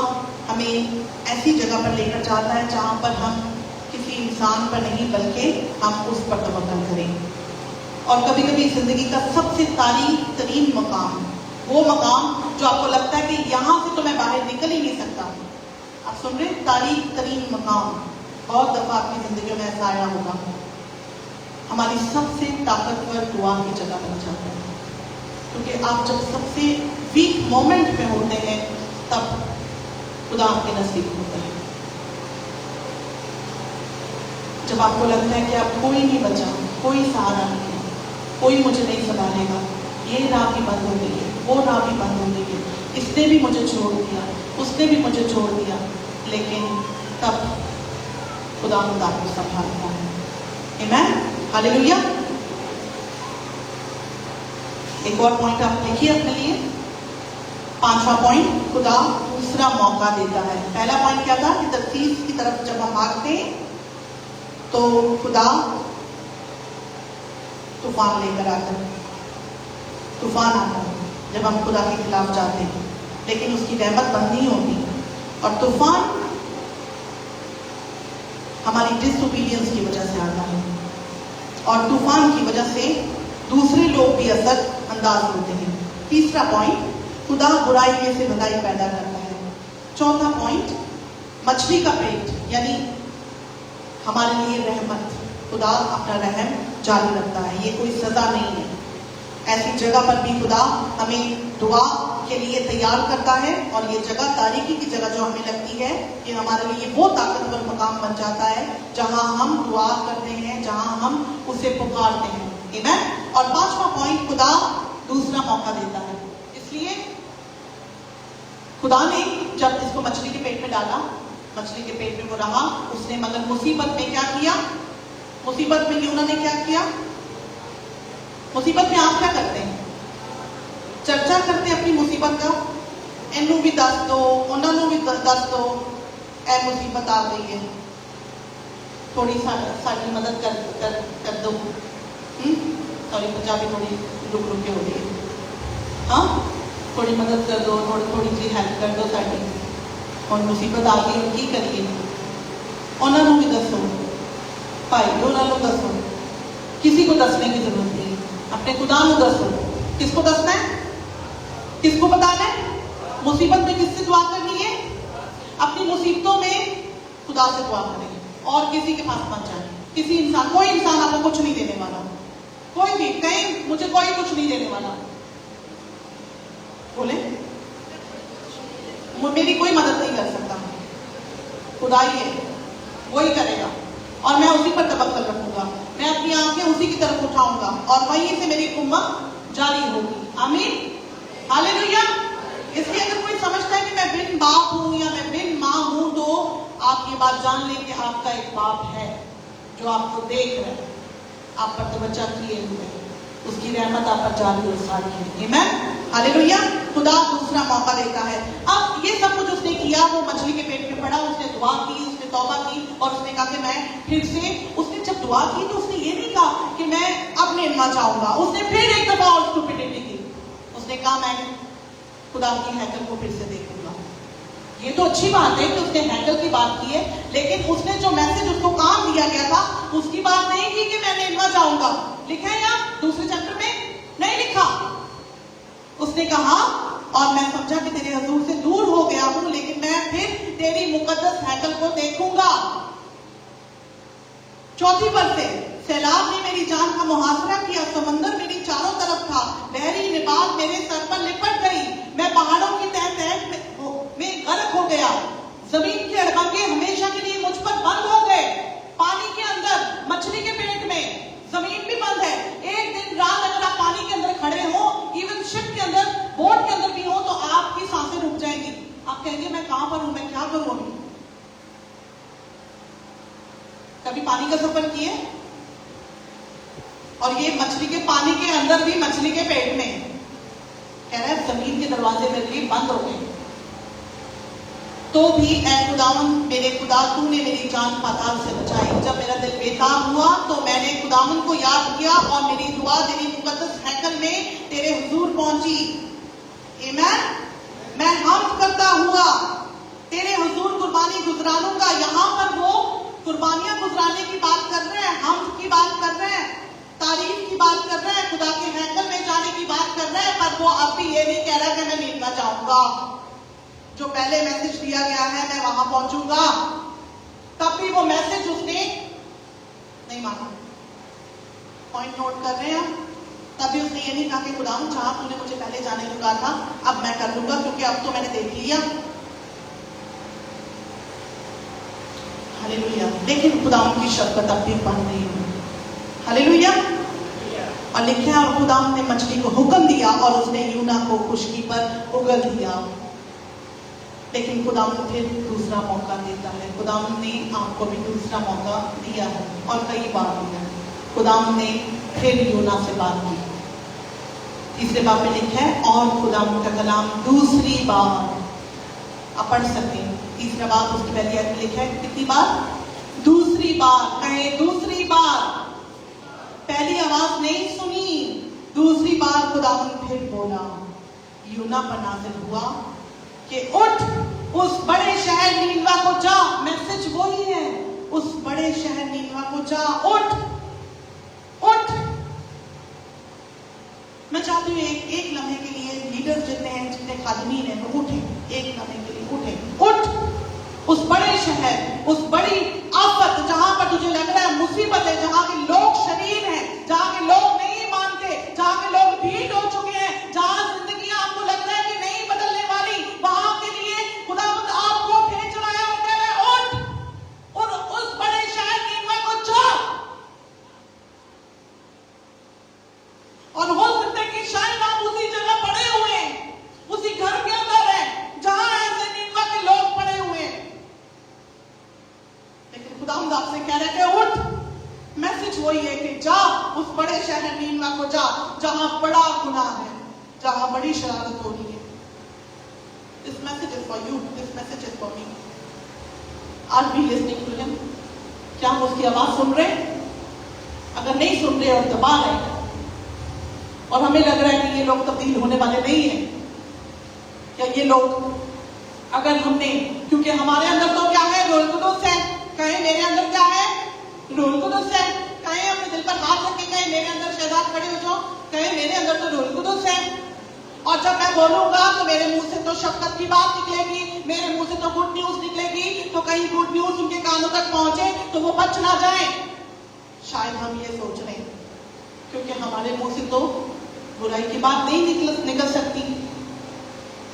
हमें ऐसी जगह पर लेकर जाता है जहां पर हम किसी इंसान पर नहीं बल्कि हम उस पर तवक्कल करें। और कभी कभी जिंदगी का सबसे तारीफ तरीन मकाम वो मकाम जो आपको लगता है कि यहाँ से तो मैं बाहर निकल ही नहीं सकता। आप सुन रहे, तारीख तरीन मकाम। बहुत दफा आपकी जिंदगी में ऐसा आया होगा। हमारी सबसे ताकतवर दुआ की जगह बन जाता है, क्योंकि आप जब सबसे वीक मोमेंट में होते हैं तब खुदा आपके नसीब होता है। जब आपको लगता है कि आप कोई नहीं बचा, कोई सहारा नहीं है, कोई मुझे नहीं संभालेगा, ये राह भी बंद हो गई है, वो राह भी बंद हो गई है, इसने भी मुझे छोड़ दिया, उसने भी मुझे छोड़ दिया, लेकिन तब खुदा आपको संभालता है। आमीन, हालेलुया। एक और पॉइंट आप लिखिए अपने लिए, 5वां पॉइंट, खुदा दूसरा मौका देता है। पहला पॉइंट क्या था कि तकदीर की तरफ जब हम भागते हैं तो खुदा तूफान लेकर आता है, तूफान आता है जब हम खुदा के खिलाफ जाते हैं, लेकिन उसकी रहमत बंद नहीं होती। और तूफान हमारी डिसओबीडियंस की वजह से आता है, और तूफान की वजह से दूसरे लोग भी असर अंदाज होते हैं। तीसरा पॉइंट, खुदा बुराई में से भलाई पैदा करता है। चौथा पॉइंट, मछली का पेट, यानी हमारे लिए रहमत, खुदा अपना रहम जारी रखता है। ये कोई सजा नहीं है। ऐसी जगह पर भी खुदा हमें दुआ के लिए तैयार करता है, और ये जगह तारीकी की जगह जो हमें लगती है कि हमारे लिए वो ताकतवर मकाम बन जाता है जहां हम दुआ करते हैं, जहां हम उसे पुकारते हैं। आमीन। और 5वां पॉइंट, खुदा दूसरा मौका देता है। इसलिए खुदा ने जब इसको मछली के पेट में डाला, मछली के पेट में वो रहा, उसने मगर मुसीबत में क्या किया? मुसीबत में यूना ने क्या किया? मुसीबत में आप क्या करते हैं? चर्चा करते हैं अपनी मुसीबत का, इनू भी दस दो, उन्होंने भी दस दो, ऐ मुसीबत आ गई है, थोड़ी साड़ी मदद कर दो। सॉरी, पंजाबी थोड़ी रुक रुक के हो रही है। हाँ, थोड़ी मदद कर दो, थोड़ी सी हेल्प कर दो साड़ी, और मुसीबत आ गई और की करिए? उन्होंने भी दसो भाई, उन्होंने दसो, किसी को दसने की जरूरत नहीं, अपने खुदा को दसो। किसको दसना है? किसको बताना है? मुसीबत में किससे दुआ करनी है? अपनी मुसीबतों में खुदा से दुआ करें, और किसी के पास मत जाए। किसी इंसान, कोई इंसान आपको कुछ नहीं देने वाला, कोई भी कहीं मुझे कोई कुछ नहीं देने वाला। बोले मेरी कोई मदद नहीं कर सकता, खुदा ही है, वही करेगा, और मैं उसी पर तवक्कल रखूंगा। मैं अपनी आंखें उसी की तरफ उठाऊंगा, और वहीं से मेरी उम्मत जारी होगी। आमीन, हालेलुया। इसलिए अगर कोई समझता है कि मैं बिन बाप हूं या मैं बिन मां हूं, तो आप ये बात जान लें कि आपका एक बाप है जो आपको देख रहा है, आप पर तवज्जो किए हुए, उसकी रहमत आप पर जारी और सारी है। आमीन, हालेलुया। खुदा दूसरा मौका देता है। अब ये सब कुछ उसने किया, वो मछली के पेट में पड़ा, उसने दुआ की, उसने तौबा की, और उसने कहा कि मैं फिर से, उसने जब दुआ की तो उसने ये नहीं कहा कि मैं अब निकलना चाहूंगा, उसने फिर एक दफा और स्टुपिडिटी की। उसने कहा मैं खुदा की हैकल को फिर से देखूंगा। ये तो अच्छी बात है कि उसने हैकल की बात की है, लेकिन उसने जो मैसेज उसको काम दिया गया था उसकी बात नहीं की कि मैं निकलना चाहूंगा। लिखा है यहाँ दूसरे चैप्टर में? नहीं लिखा। उसने कहा, और मैं समझा कि तेरे हजूर से दूर हो गया हूं, लेकिन मैं फिर तेरी मुकद्दस हैकल को देखूंगा। चौथी पर से, सैलाब ने मेरी जान का मुहासरा किया, समंदर मेरी चारों तरफ था, बहरी निबात मेरे सर पर लिपट गई, मैं पहाड़ों की तह में गर्क हो गया, जमीन के अड़बंगे हमेशा के लिए मुझ पर बंद हो गए। पानी के अंदर, मछली के पेट में, जमीन भी बंद है। एक दिन रात अगर आप पानी के अंदर खड़े हो, इवन शिप के अंदर, बोट के अंदर भी हो, तो आपकी सांसें रुक जाएंगी। आप कहेंगे मैं कहां पर हूं, मैं क्या करूं अभी? कभी पानी का सफर किए? और ये मछली के पानी के अंदर भी, मछली के पेट में, कह रहा है जमीन के दरवाजे मेरे लिए बंद हो गए, तो भी ऐ खुदावन मेरे खुदा, तूने मेरी जान पाताल से बचाई। जब मेरा दिल बेताब हुआ तो मैंने खुदावन को याद किया, और मेरी दुआ तेरी मुकद्दस हैकल में तेरे हुजूर पहुंची। आमीन। मैं हम्द करता हुआ तेरे हुजूर कुर्बानी गुजरानूंगा। यहाँ पर वो कुर्बानियां गुजराने की बात कर रहे हैं, हम्द की बात कर रहे हैं, तारीफ की बात कर रहा है, खुदा के हैकल में जाने की बात कर रहा है, पर वो अब भी ये नहीं कह रहा कि मैं नींदवा जाऊंगा, जो पहले मैसेज दिया गया है मैं वहां पहुंचूंगा। तब भी वो मैसेज उसने नहीं माना। पॉइंट नोट कर रहे हैं? तभी उसने ये नहीं कहा कि खुदा जहां तूने मुझे पहले जाने को कहा था अब मैं कर लूंगा, क्योंकि अब तो मैंने देख लिया। हालेलुया। लेकिन खुदा की शफकत अब भी बंद नहीं हुई। हालेलुया। और लिखा है, और खुदा ने मछली को हुक्म दिया और उसने यूना को खुशकी पर उगल दिया। लेकिन खुदा फिर दूसरा मौका देता है। खुदा ने आपको भी दूसरा मौका दिया है और कई बार दिया है। खुदा ने फिर यूना से बात की। तीसरे बाब में लिखा है, और खुदा का कलाम दूसरी बार, आप पढ़ सकते हैं तीसरा बाब उसकी पहली आयत में लिखा है, कितनी बार? दूसरी बार। कहे दूसरी बार। पहली आवाज नहीं सुनी, दूसरी बार खुदा फिर बोला। यूना पर नाज़िल हुआ कि उठ उस बड़े शहर नीनवा को जा। मैसेज वही है, उस बड़े शहर नीनवा को जा, उठ उठ। मैं चाहती हूँ एक लम्हे के लिए लीडर जितने हैं, जितने खादमीन हैं, वो उठे, एक लम्हे के लिए उठे। उठ उस बड़े शहर, उस बड़ी आफत, जहां पर तुझे लग रहा है मुसीबत है, जहां के लोग शरीर हैं, जहां के लोग नहीं मानते, जहां के लोग भीड़ हो चुके हैं, जहां जिंदगी आपको लग रहा है कि नहीं बदलने वाली, वहां के लिए खुदा आपको भेज रहा है और कह रहा है उठ और उस बड़े शहर नीनवा को जा। और हो सकता है कि शायद आप उसी जगह पड़े हुए हैं, उसी घर के अंदर है जहां ऐसे नीनवा के लोग पड़े हुए हैं, लेकिन खुदा आपसे कह रहे थे उठ। मैसेज वही है कि जा उस बड़े शहर नीनवा को जा, जहां बड़ा गुनाह है, जहां बड़ी शरारत हो रही है। This message is for you. This message is for me. Are we listening to him? क्या हम उसकी आवाज सुन रहे हैं? अगर नहीं सुन रहे और दबा रहे और हमें लग रहा है कि ये लोग तब्दील होने वाले नहीं हैं, या ये लोग अगर हमने, क्योंकि हमारे अंदर तो क्या है, रूह कुदुस है। कहें मेरे अंदर क्या है? रूह कुदुस है। कहें अपने दिल पर हाथ रख के कहें मेरे अंदर शहजाद खड़े हो जाओ, कहें मेरे अंदर तो रूह कुदुस है। और जब मैं बोलूंगा तो मेरे मुंह से तो शफकत की बात निकलेगी, मेरे मुंह से तो गुड न्यूज निकलेगी, तो कहीं गुड न्यूज उनके कानों तक पहुंचे तो वो बच ना जाए। शायद हम ये सोच रहे हैं, क्योंकि हमारे मुंह से तो बुराई की बात नहीं निकल सकती,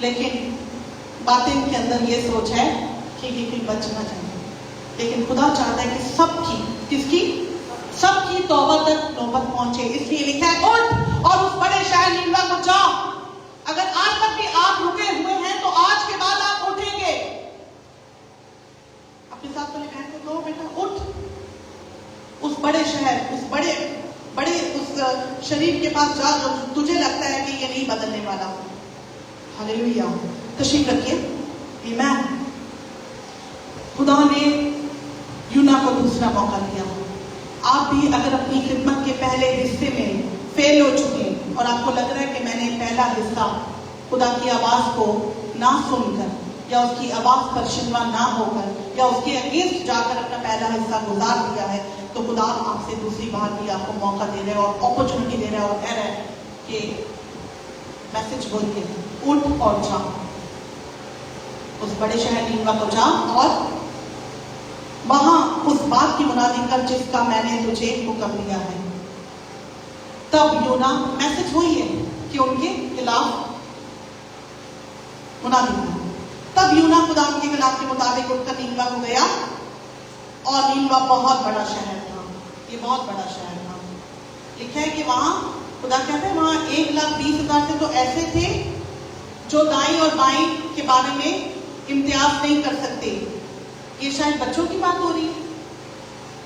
लेकिन बातें के अंदर ये सोच है कि ये कोई बच ना जाए। लेकिन खुदा चाहता है कि सबकी, किसकी? सबकी तौबा तक नौबत पहुंचे। इसलिए लिखा है उठ और उस बड़े शहर नीनवा को जाओ। अगर आज तक भी आप रुके हुए हैं तो आज के बाद आप उठेंगे। अपने साथ वाले बहन को कहो बेटा उठ उस बड़े शहर, उस बड़े उस शरीर के पास जा जो तुझे लगता है कि ये नहीं बदलने वाला। हालेलुया। तशरीफ रखिए। आमीन। खुदा ने यूना को दूसरा मौका दिया। आप भी अगर अपनी खिदमत के पहले हिस्से में फेल हो चुके हैं और आपको लग रहा है कि मैंने पहला हिस्सा खुदा की आवाज को ना सुनकर या उसकी आवाज पर शिनवा ना होकर या उसके अगेंस्ट जाकर अपना पहला हिस्सा गुजार दिया है, तो खुदा आपसे दूसरी बार भी आपको मौका दे रहा है और अपॉर्चुनिटी दे रहा है और कह रहा है कि मैसेज बोलिए उठ और जा उस बड़े शहर नीनवा को जा और वहां उस बात की मुनादी कर जिसका मैंने तुझे हुक्म दिया है। तब यूना, मैसेज वही है कि उनके खिलाफ मुनादी कर। तब यूना खुदा के खिलाफ के मुताबिक उठकर नीनवा को गया और नीनवा बहुत बड़ा शहर था। ये बहुत बड़ा शहर था। लिखा है कि वहां खुदा कहते हैं वहां 1,20,000 से तो ऐसे थे जो दाई और बाई के बारे में इम्तियाज नहीं कर सकते। ये शायद बच्चों की बात हो रही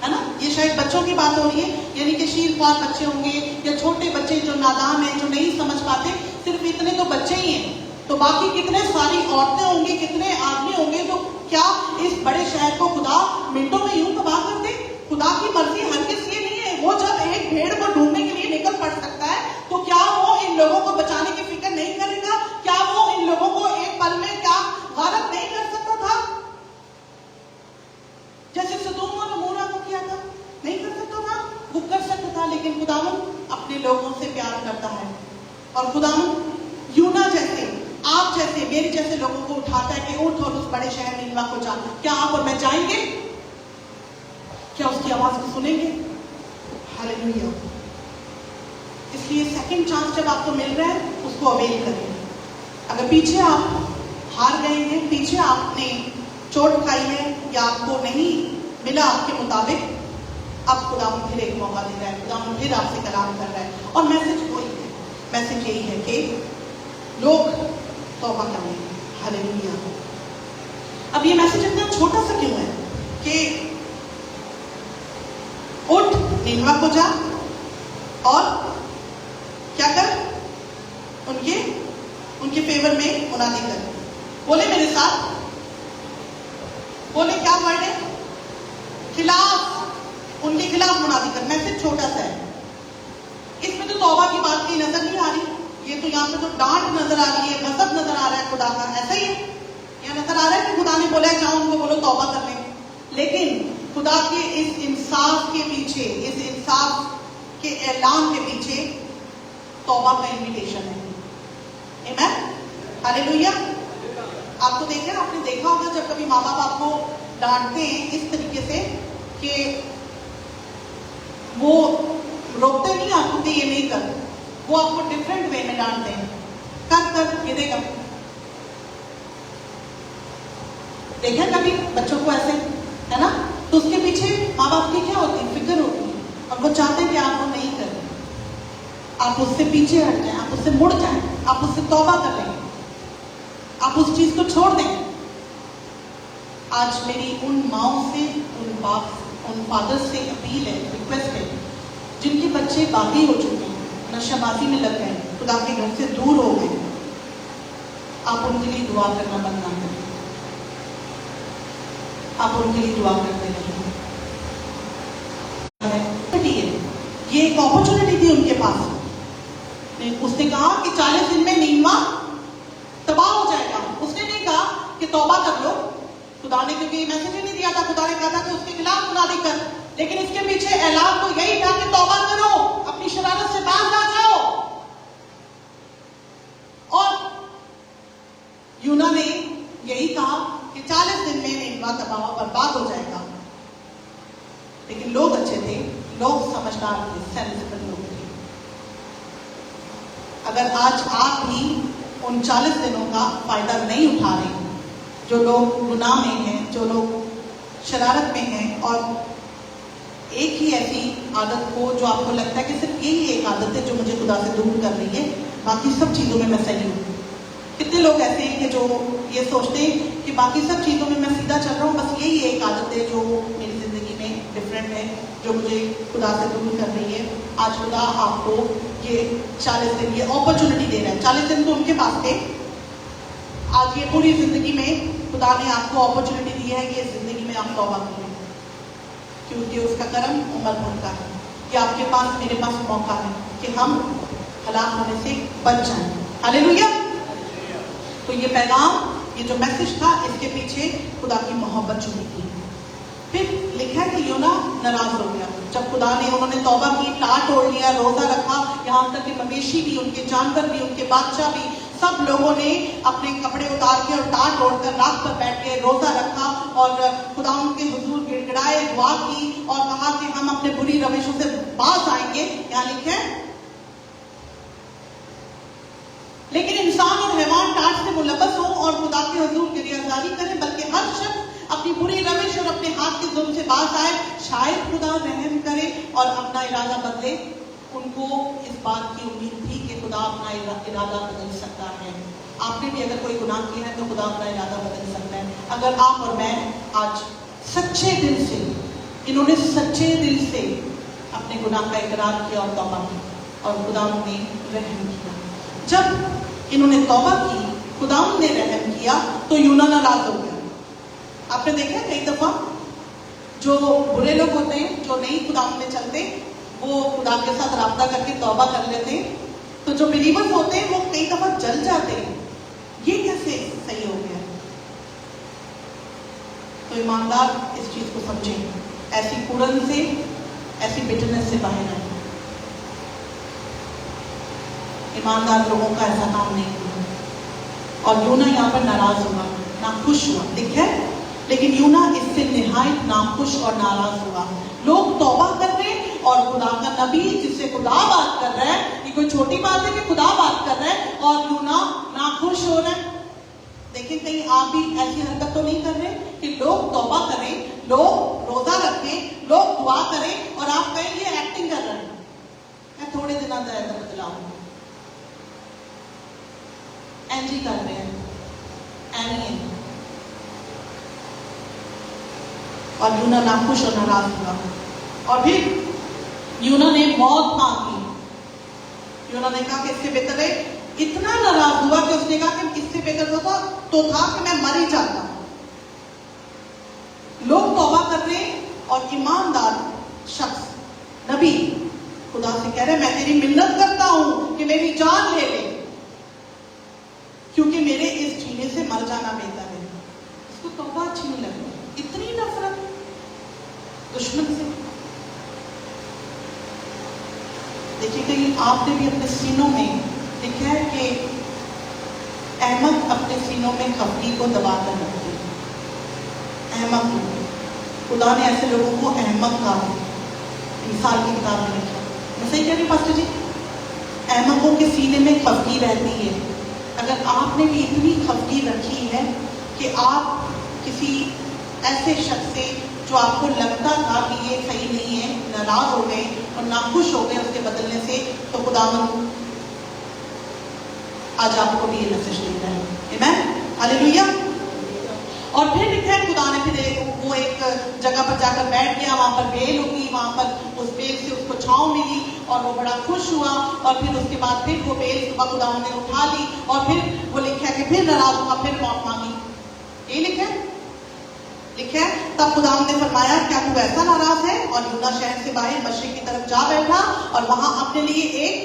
है ना, ये शायद बच्चों की बात हो रही है, यानी कि शीरख्वार बच्चे होंगे या छोटे बच्चे जो नादान हैं, जो नहीं समझ पाते। सिर्फ इतने तो बच्चे ही हैं, तो बाकी कितने सारी औरतें होंगी, कितने आदमी होंगे। तो क्या इस बड़े शहर को खुदा मिनटों में यूं तबाह कर दे? खुदा की मर्जी हरगिज़ ये नहीं है। वो जब एक भेड़ को ढूंढने के लिए निकल पड़ सकता है, तो क्या वो इन लोगों को बचाने की फिक्र नहीं करेगा? क्या वो इन लोगों को एक पल में क्या गारत नहीं कर सकता था, जैसे सदोम और अमोरा को किया था? नहीं कर सकता था? वो कर सकता था, लेकिन लेकिन खुदावन अपने लोगों से प्यार करता है। और खुदावन यूना जैसे, आप जैसे, मेरे जैसे लोगों को उठाता है कि उठ और उस बड़े शहर नीनवा को जा। क्या आप और मैं जाएंगे? क्या उसकी आवाज को सुनेंगे? हालेलुया। इसलिए सेकंड चांस जब आपको मिल रहा है उसको अवेल करें। अगर पीछे आप हार गए हैं, पीछे आपने चोट खाई है या आपको नहीं मिला आपके मुताबिक, अब खुदावन फिर एक मौका दे रहा है, खुदावन फिर आपसे कलाम कर रहा है। और मैसेज वही है, मैसेज यही है कि लोग तौबा करें। हालेलुया। अब ये मैसेज इतना छोटा सा क्यों है कि उठ नीनवा को जा और क्या कर, उनके फेवर में मुनादी कर। बोले मेरे साथ, बोले क्या वर्ड है? खिलाफ, उनके खिलाफ मुनादी कर। मैसेज छोटा सा है, इसमें तो तौबा की बात की नजर नहीं आ रही। ये तो यहाँ पे तो डांट नजर आ रही है, गजब नजर आ रहा है खुदा का। ऐसा ही है, यहाँ नजर आ रहा है कि खुदा ने बोला जाओ उनको बोलो तौबा कर ले। लेकिन खुदा के इस इंसाफ के पीछे, इस इंसाफ के ऐलान के पीछे तौबा का इन्विटेशन है। आमीन, हालेलुया। आपको आपने देखा होगा जब कभी माँ बाप आपको डांटते हैं इस तरीके से कि वो रोकते नहीं आपको कि ये नहीं कर, वो आपको डिफरेंट वे में डांटते हैं, कर ये देगा। देखा कभी बच्चों को ऐसे, है ना? तो उसके पीछे माँ बाप की क्या होती है? फिक्र होती है, और वो चाहते हैं कि आप वो नहीं करें, आप उससे पीछे हट जाएं, आप उससे मुड़ जाएं, आप उससे तौबा कर लें, आप उस चीज को छोड़ दें। आज मेरी उन माओं से, उन फादर से अपील है, रिक्वेस्ट है, जिनके बच्चे बागी हो चुके हैं, नशाबाजी में लग गए, खुदा के घर से दूर हो गए, आप उनके लिए दुआ करना बंद ना करें, आप उनके लिए दुआ करते रहें। ये एक अपॉर्चुनिटी थी उनके पास। उसने कहा कि 40 दिन में नीनवा तबाह हो जाएगा। उसने नहीं कहा कि तौबा कर लो, खुदा ने क्योंकि मैसेज ही नहीं दिया था, खुदा ने कहा था कि उसके खिलाफ मुनादी कर। लेकिन इसके पीछे ऐलान तो यही था कि तौबा करो, अपनी शरारत से बाज आ जाओ। और यूना ने यही कहा कि 40 दिन में नीनवा तबाह बर्बाद हो जाएगा। लेकिन लोग अच्छे थे, लोग समझदार थे, सेंसिबल लोग थे। अगर आज आप भी उन 40 दिनों का फायदा नहीं उठा रहे, जो लोग गुनाह में हैं, जो लोग शरारत में हैं, और एक ही ऐसी आदत को जो आपको लगता है कि सिर्फ यही एक आदत है जो मुझे खुदा से दूर कर रही है, बाकी सब चीज़ों में मैं सही हूँ। कितने लोग ऐसे हैं कि जो ये सोचते हैं कि बाकी सब चीज़ों में मैं सीधा चल रहा हूँ, बस यही एक आदत है जो मेरी ज़िंदगी में डिफरेंट है, जो मुझे खुदा से दूर कर रही है। आज खुदा आपको ये 40 दिन ये अपॉर्चुनिटी दे रहा है। 40 दिन तो उनके पास थे, आज ये पूरी ज़िंदगी में खुदा ने आपको अपॉर्चुनिटी दी है कि इस ज़िंदगी में आप तौबा करें, क्योंकि उसका कर्म उम्र भर का है। कि आपके पास, मेरे पास मौका है कि हम हलाक होने से बच जाएं। हालेलुया। तो ये पैगाम, ये जो मैसेज था, इसके पीछे खुदा की मोहब्बत छुपी थी। फिर लिखा है कि यूना नाराज हो गया जब खुदा ने, उन्होंने तौबा की, टाट ओढ़ लिया, रोजा रखा, यहाँ तक कि मवेशी भी, उनके जानवर भी, उनके बादशाह भी, सब लोगों ने अपने कपड़े उतार के और टाट ओढ़कर रात पर बैठ के रोजा रखा और खुदा उनके हुजूर गिड़गिड़ाए, दुआ की और कहा कि हम अपने बुरी रविशों से बाज आएंगे। यहाँ लिखे है, लेकिन इंसान और हैवान टाट से मुलव्वस हो और खुदा के हुजूर गिरियाजारी करें, बल्कि हर शख्स अपनी बुरी रविश और अपने हाथ के जुल्म से बाज आए, शायद खुदा रहम करे और अपना इरादा बदले। उनको इस बात की उम्मीद थी कि खुदा अपना इरादा बदल सकता है। आपने भी अगर कोई गुनाह किया है तो खुदा अपना इरादा बदल सकता है। अगर आप और मैं आज सच्चे दिल से, इन्होंने सच्चे दिल से अपने गुनाह का इकरार किया और तौबा की, और खुदा ने रहम किया। जब इन्होंने तौबा की, खुदा ने रहम किया, तो यूना नाराज हो गया। आपने देखा कई दफा जो बुरे लोग होते हैं, जो नहीं खुदा में चलते, वो खुदा के साथ राब्ता करके तौबा कर लेते हैं, तो जो बिलीवर्स होते हैं वो कई दफा जल जाते हैं। ये कैसे सही हो गया? तो ईमानदार इस चीज को समझें, ऐसी कुरन से, ऐसी बिटरनेस से बाहर आए। ईमानदार लोगों का ऐसा काम नहीं हुआ। और यूना यहाँ पर नाराज हुआ, नाखुश हुआ, ठीक है। लेकिन यूना इससे निहायत नाखुश और नाराज हुआ। लोग तौबा कर रहे हैं और खुदा का नबी जिससे खुदा बात कर रहा है, ये कोई छोटी बात है कि खुदा बात कर रहा है और यूना नाखुश हो रहा है। देखिए कहीं आप भी ऐसी हरकत तो नहीं कर रहे कि लोग तौबा करें, लोग रोजा रखें, लोग दुआ करें और आप कहें ये एक्टिंग कर रहे हैं, मैं थोड़े दिनों का ऐसा बदलाऊंगा, एनजी कर रहे हैं, एनी। और यूना नाखुश और नाराज हुआ और फिर यूना ने मौत मांगी। यूना ने कहा कि इससे बेहतर है, इतना नाराज हुआ कि उसने कहा कि इससे बेहतर तो था कि मैं मर ही जाता। लोग तौबा कर रहे हैं और ईमानदार शख्स नबी खुदा से कह रहे मैं तेरी मिन्नत करता हूं कि मेरी जान ले ले, क्योंकि मेरे इस जीने से मर जाना बेहतर है। इसको तौबा अच्छी नहीं लगी, इतनी नफरत दुश्मन से। देखिए कहीं आपने भी अपने सीनों में देखा है कि अहमद अपने सीनों में खफगी को दबा कर रखते हैं। अहमद लोग, खुदा ने ऐसे लोगों को अहमद कहा है, मिसाल की किताब में लिखा। मैं सही कह रही हूँ पास्टर जी? अहमदों के सीने में खफगी रहती है। अगर आपने भी इतनी खफगी रखी है कि आप किसी ऐसे शख्स से जो आपको लगता था कि ये सही नहीं है, नाराज हो गए और नाखुश हो गए उसके बदलने से, तो खुदावंद आज आपको भी ये मैसेज दे रहा है। आमीन, हालेलुया। और फिर लिखा है खुदा ने फिर वो एक जगह पर जाकर बैठ गया, वहां पर बेल होगी, वहां पर उस बेल से उसको छांव मिली और वो बड़ा खुश हुआ। और फिर उसके बाद फिर वो बेल सुबह खुदा ने उठा ली और फिर वो लिखा है कि फिर नाराज हुआ, फिर मौत मांगी। ये लिखा है तब खुदा ने फरमाया क्या तू ऐसा नाराज है? और यूना शहर से बाहर मशरिक की तरफ जा बैठा और वहां अपने लिए एक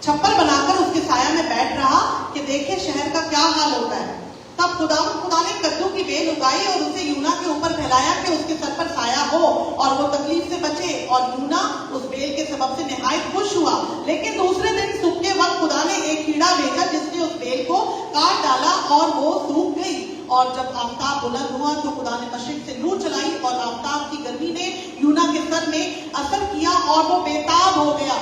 छप्पर बनाकर उसके साया में बैठ रहा कि देखे शहर का क्या हाल होता है। तब खुदा ने कद्दू की बेल उगाई और उसे यूना के ऊपर फैलाया कि उसके सर पर साया हो और वो तकलीफ से बचे। और यूना उस बेल के सबब से निहायत खुश हुआ। लेकिन दूसरे दिन सूखते वक्त खुदा ने एक कीड़ा भेजा जिसने उस बेल को काट डाला और वो सूख गई। और जब आफताब बुलंद हुआ तो खुदा ने मशरिक से लू चलाई और आफताब की गर्मी ने यूना के सर में असर किया और वो बेताब हो गया।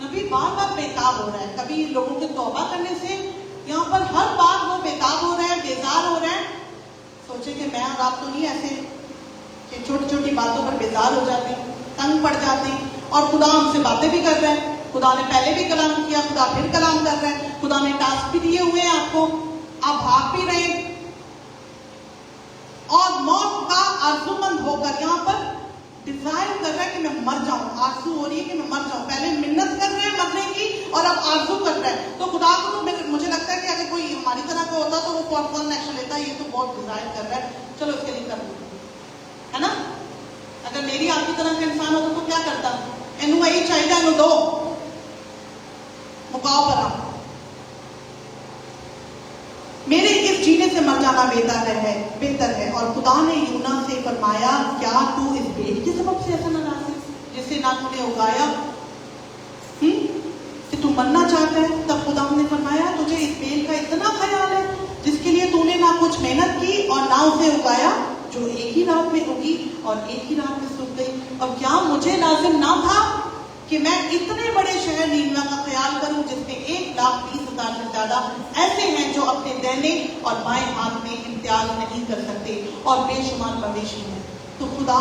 नबी बार बार बेताब हो रहा है, कभी लोगों के तौबा करने से, यहाँ पर हर बार वो बेताब हो रहा है, बेजार हो रहा है। सोचे कि मैं और आप तो नहीं ऐसे कि छोटी छोटी बातों पर बेजार हो जाते हैं, तंग पड़ जाते हैं। और खुदा हमसे बातें भी कर रहा है, खुदा ने पहले भी कलाम किया, खुदा फिर कलाम कर रहा है, खुदा ने टास्क भी दिए हुए हैं आपको, आप भाग भी रहे और मौत का आरज़ूमंद होकर यहाँ पर डिजायर कर रहा है कि मैं मर जाऊं, आरज़ू हो रही है कि मैं मर जाऊं। पहले मिन्नत कर रहे हैं मरने की और अब आरज़ू कर रहा है। तो खुदा को तो मुझे लगता है कि अगर कोई हमारी तरह का होता तो वो फौरन एक्शन लेता, ये तो बहुत डिजायर कर रहा है, चलो इसके लिए कर दो, है ना। अगर मेरी आपकी तरह का इंसान होता तो क्या करता? इनू यही चाहिए, इनू दो, मुकाओ पर आप, मेरे इस जीने से मर जाना बेहतर है। और खुदा ने यूना से फरमाया क्या तू इस बेल के सबब से ऐसा नाराज है जिसे ना तूने उगाया, कि तू मरना चाहता है? तब खुदा ने फरमाया तुझे इस बेल का इतना ख्याल है जिसके लिए तूने ना कुछ मेहनत की और ना उसे उगाया, जो एक ही रात में उगी और एक ही रात में सूख गई। और क्या मुझे लाजिम ना था कि मैं इतने बड़े शहर नीनवा का ख्याल करूं जिसमें 1,20,000 से ज्यादा ऐसे हैं जो अपने दाहिने और बाएं हाथ में इम्तियाज नहीं कर सकते और बेशुमार मवेशी हैं। तो खुदा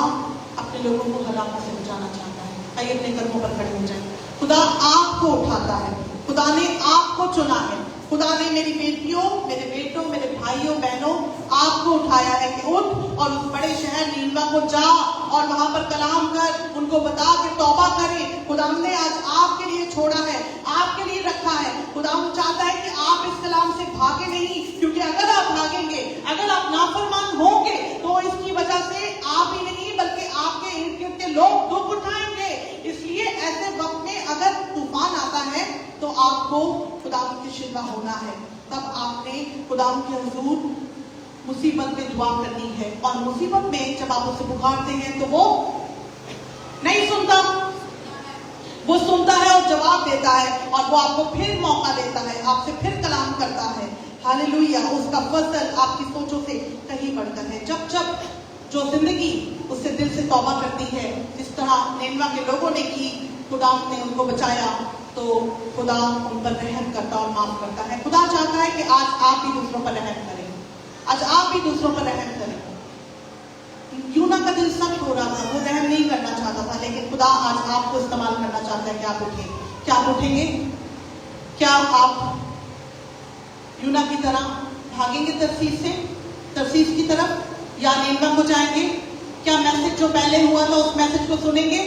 अपने लोगों को हलाकत से बचाना चाहता है। आइए अपने कदमों पर खड़े हो जाए। खुदा आपको उठाता है, खुदा ने आपको चुना है, खुदा ने मेरी बेटियों, मेरे बेटों, मेरे भाइयों बहनों आपको उठाया है कि उठ और उस बड़े शहर नीनवा को जा और वहां पर कलाम कर, उनको बता के तौबा करें। खुदा ने आज आपके लिए छोड़ा है, आपके लिए रखा है। खुदा चाहता है कि आप इस कलाम से भागे नहीं, क्योंकि अगर आप भागेंगे, अगर आप नाफरमान होंगे तो इसकी वजह से आप ही नहीं बल्कि आपके इर्द गिर्द के लोग दुख उठाएंगे। इसलिए ऐसे वक्त में अगर तूफान आता है तो आपको खुदा की शिकवा होना है। तब आपने खुदा के हुजूर मुसीबत में दुआ करनी है। और मुसीबत में जब आप उसे पुकारते हैं तो वो नहीं सुनता, वो सुनता है और जवाब जवाब देता है और वो आपको फिर मौका देता है, आपसे फिर कलाम करता है। हालेलुया। उसका फजल आपकी सोचों से कहीं बढ़कर है। जब जब जो जिंदगी उससे दिल से तौबा करती है, जिस तरह निनवा के लोगों ने की, खुदा ने उनको बचाया, तो खुदा उन पर रहम करता और माफ करता है। खुदा चाहता है कि आज आप भी दूसरों पर रहम करें, आज आप भी दूसरों पर रहम करें। यूना का दिल सख्त हो रहा था, वो रहम नहीं करना चाहता था, लेकिन खुदा आज आपको इस्तेमाल करना चाहता है कि आप उठें। क्या आप उठेंगे? क्या आप यूना की तरह भागेंगे तरसीस की तरफ, या निनवा को जाएंगे? क्या मैसेज जो पहले हुआ था उस मैसेज को सुनेंगे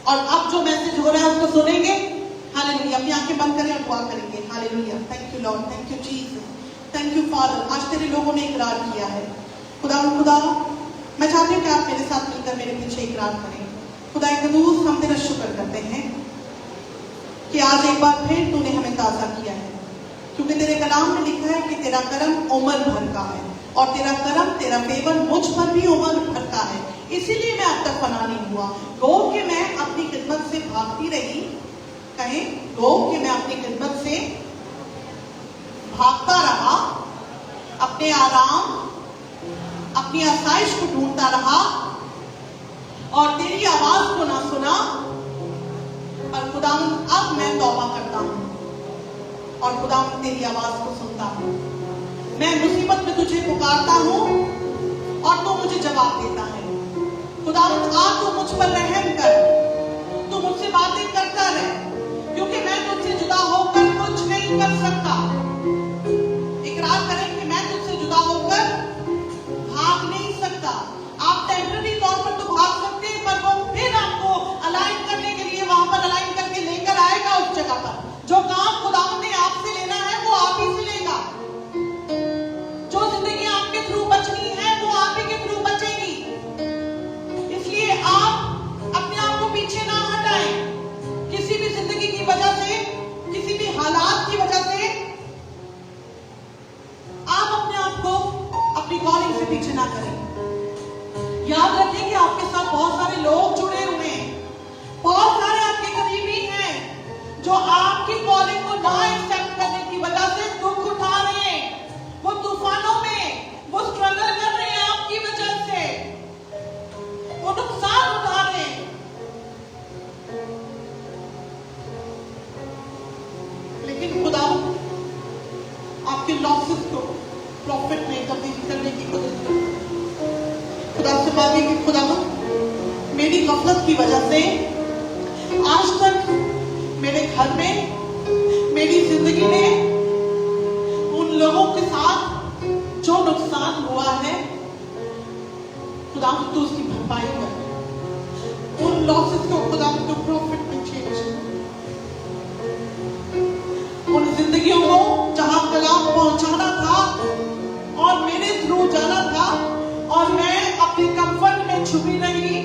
और अब जो मैसेज हो रहा है उसको सुनेंगे? हालेलुया। अपनी आंखें बंद करें और दुआ करेंगे। Hallelujah. Thank you Lord, thank you Jesus, thank you father. आज तेरे लोगों ने इकरार किया है खुदा। मैं चाहती हूँ कि आप मेरे साथ मिलकर मेरे पीछे इकरार करें। खुदा कदूस, हम तेरा शुक्र करते हैं कि आज एक बार फिर तूने हमें ताज़ा किया है, क्योंकि तेरे कलाम में लिखा है कि तेरा करम उम्र भर का है और तेरा करम, तेरा फेवर मुझ पर भी उम्र भर का है, इसीलिए मैं अब तक फना नहीं हुआ। गो कि मैं अपनी खिदमत से भागती रही, कहें गो कि मैं अपनी खिदमत से भागता रहा, अपने आराम, अपनी आसाइश को ढूंढता रहा और तेरी आवाज को ना सुना। पर खुदावंद, अब मैं तौबा करता हूं और खुदावंद तेरी आवाज को सुनता हूं। मैं मुसीबत में तुझे पुकारता हूं और तू मुझे जवाब देता है। खुदावंद, आ तू मुझ पर रहम कर, तू मुझसे बातें करता रहे, क्योंकि मैं तुझसे जुदा होकर कुछ नहीं कर सकता। इकरार करें कि मैं तुझसे जुदा होकर भाग नहीं सकता। आप टेम्पररी तौर पर तो भाग सकते हैं, पर वो फिर आपको अलाइन करने के लिए वहां पर अलाइन करके लेकर आएगा उस जगह पर। जो काम खुदावंद ने आपसे लेना है वो आप ही से लेगा। जो जिंदगी आपके थ्रू बचनी है वो आप ही के थ्रू बचेगी। इसलिए आप अपने आप को पीछे ना हटाएं किसी भी जिंदगी की वजह से, किसी भी हालात की वजह से। आप अपने आप को अपनी कॉलिंग से पीछे ना करें। याद रखें कि आपके साथ बहुत सारे लोग जुड़े हुए हैं, बहुत सारे आपके करीबी हैं जो आपकी कॉलिंग को ना एक्सेप्ट करने की वजह से दुख उठा रहे हैं। वो तूफानों में वो स्ट्रगल कर रहे हैं आपकी वजह से, वो नुकसान उठा रहे हैं। लेकिन खुदा आपके लॉसेस को प्रॉफिट में तब्दील करने की कोशिश करता है। खुदा से मांगे कि खुदा मेरी गफलत की वजह से आज तक मेरे घर में, मेरी जिंदगी में उन लोगों के साथ जो नुकसान हुआ है, खुदा तो उसकी भरपाई कर। उन लॉसेस को खुदा तो प्रॉफिट में चेंज, उन जिंदगियों को जहां कलाम पहुंचाना था और मेरे थ्रू जाना था और मैं अपने कंफर्ट में छुपी रही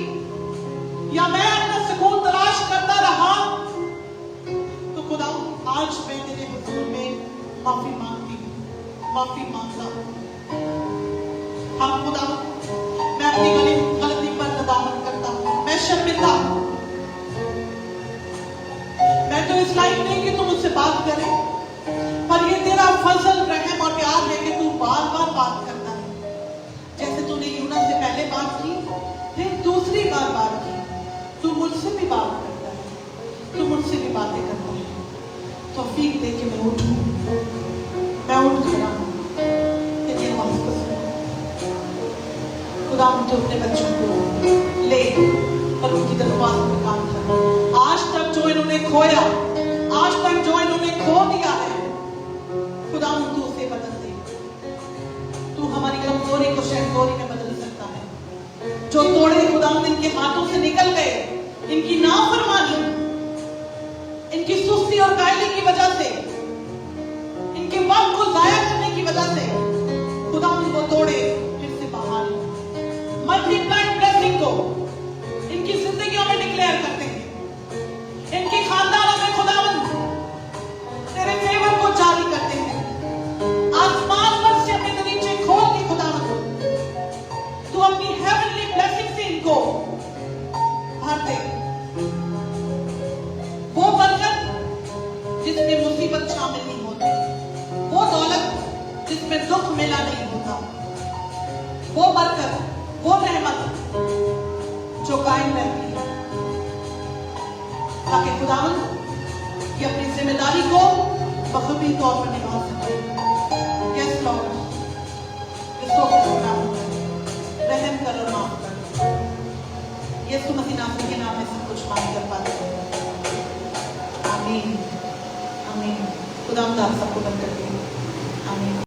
या मैं अपना सुकून तलाश करता रहा, तो खुदा आज मैं तेरे हुजूर में माफी मांगती हूँ, माफी मांगता हूँ। हाँ खुदा, मैं अपनी गलती पर नदामत करता हूँ, मैं शर्मिंदा हूँ। मैं तो इस लायक नहीं कि तुम मुझसे बात करे, पर ये तेरा फजल, रहम और प्यार है कि तू बार बार बात करता है। जैसे तूने यूना से पहले बात की, फिर दूसरी बार बात की, तू मुझसे भी बात करता है, तू मुझसे भी बातें करता है। तौफीक दे के मैं उठूं, मैं उठ खड़ा हूं तेरी आवाज को सुन। खुदा मुझे अपने बच्चों को ले और उनकी दरख्वास्त में काम कर। आज तक जो इन्होंने खोया, आज तक जो इन्होंने खो दिया है, खुदा तू उसे बदल दे। तू हमारी कमजोरी को शहजोरी में बदल सकता है। जो तोड़े खुदा इनके हाथों से निकल गए, इनकी नाफरमानी, इनकी सुस्ती और कायली की वजह से, इनके वक्त को जाया करने की वजह से, खुदा उनको तोड़े, फिर से बहाल मल्टीप्लाइड ब्लेसिंग को इनकी जिंदगियों में डिक्लेयर करते हैं। इनके खानदानों में खुदावंद तेरे फेवर को जारी करते हैं। आसमान पर से अपने दरीचे खोल के खुदावंद तू अपनी हेवनली ब्लेसिंग से इनको भर दे। वो ताकि खुदावन ये अपनी जिम्मेदारी को बखूबी तौर पर निभा सके। यस लॉर्ड, रहम कर और माफ कर। यीशु मसीह नाम के नाम में सब कुछ मांग कर पाते हैं। आमीन आमीन। खुदा सबको बरकत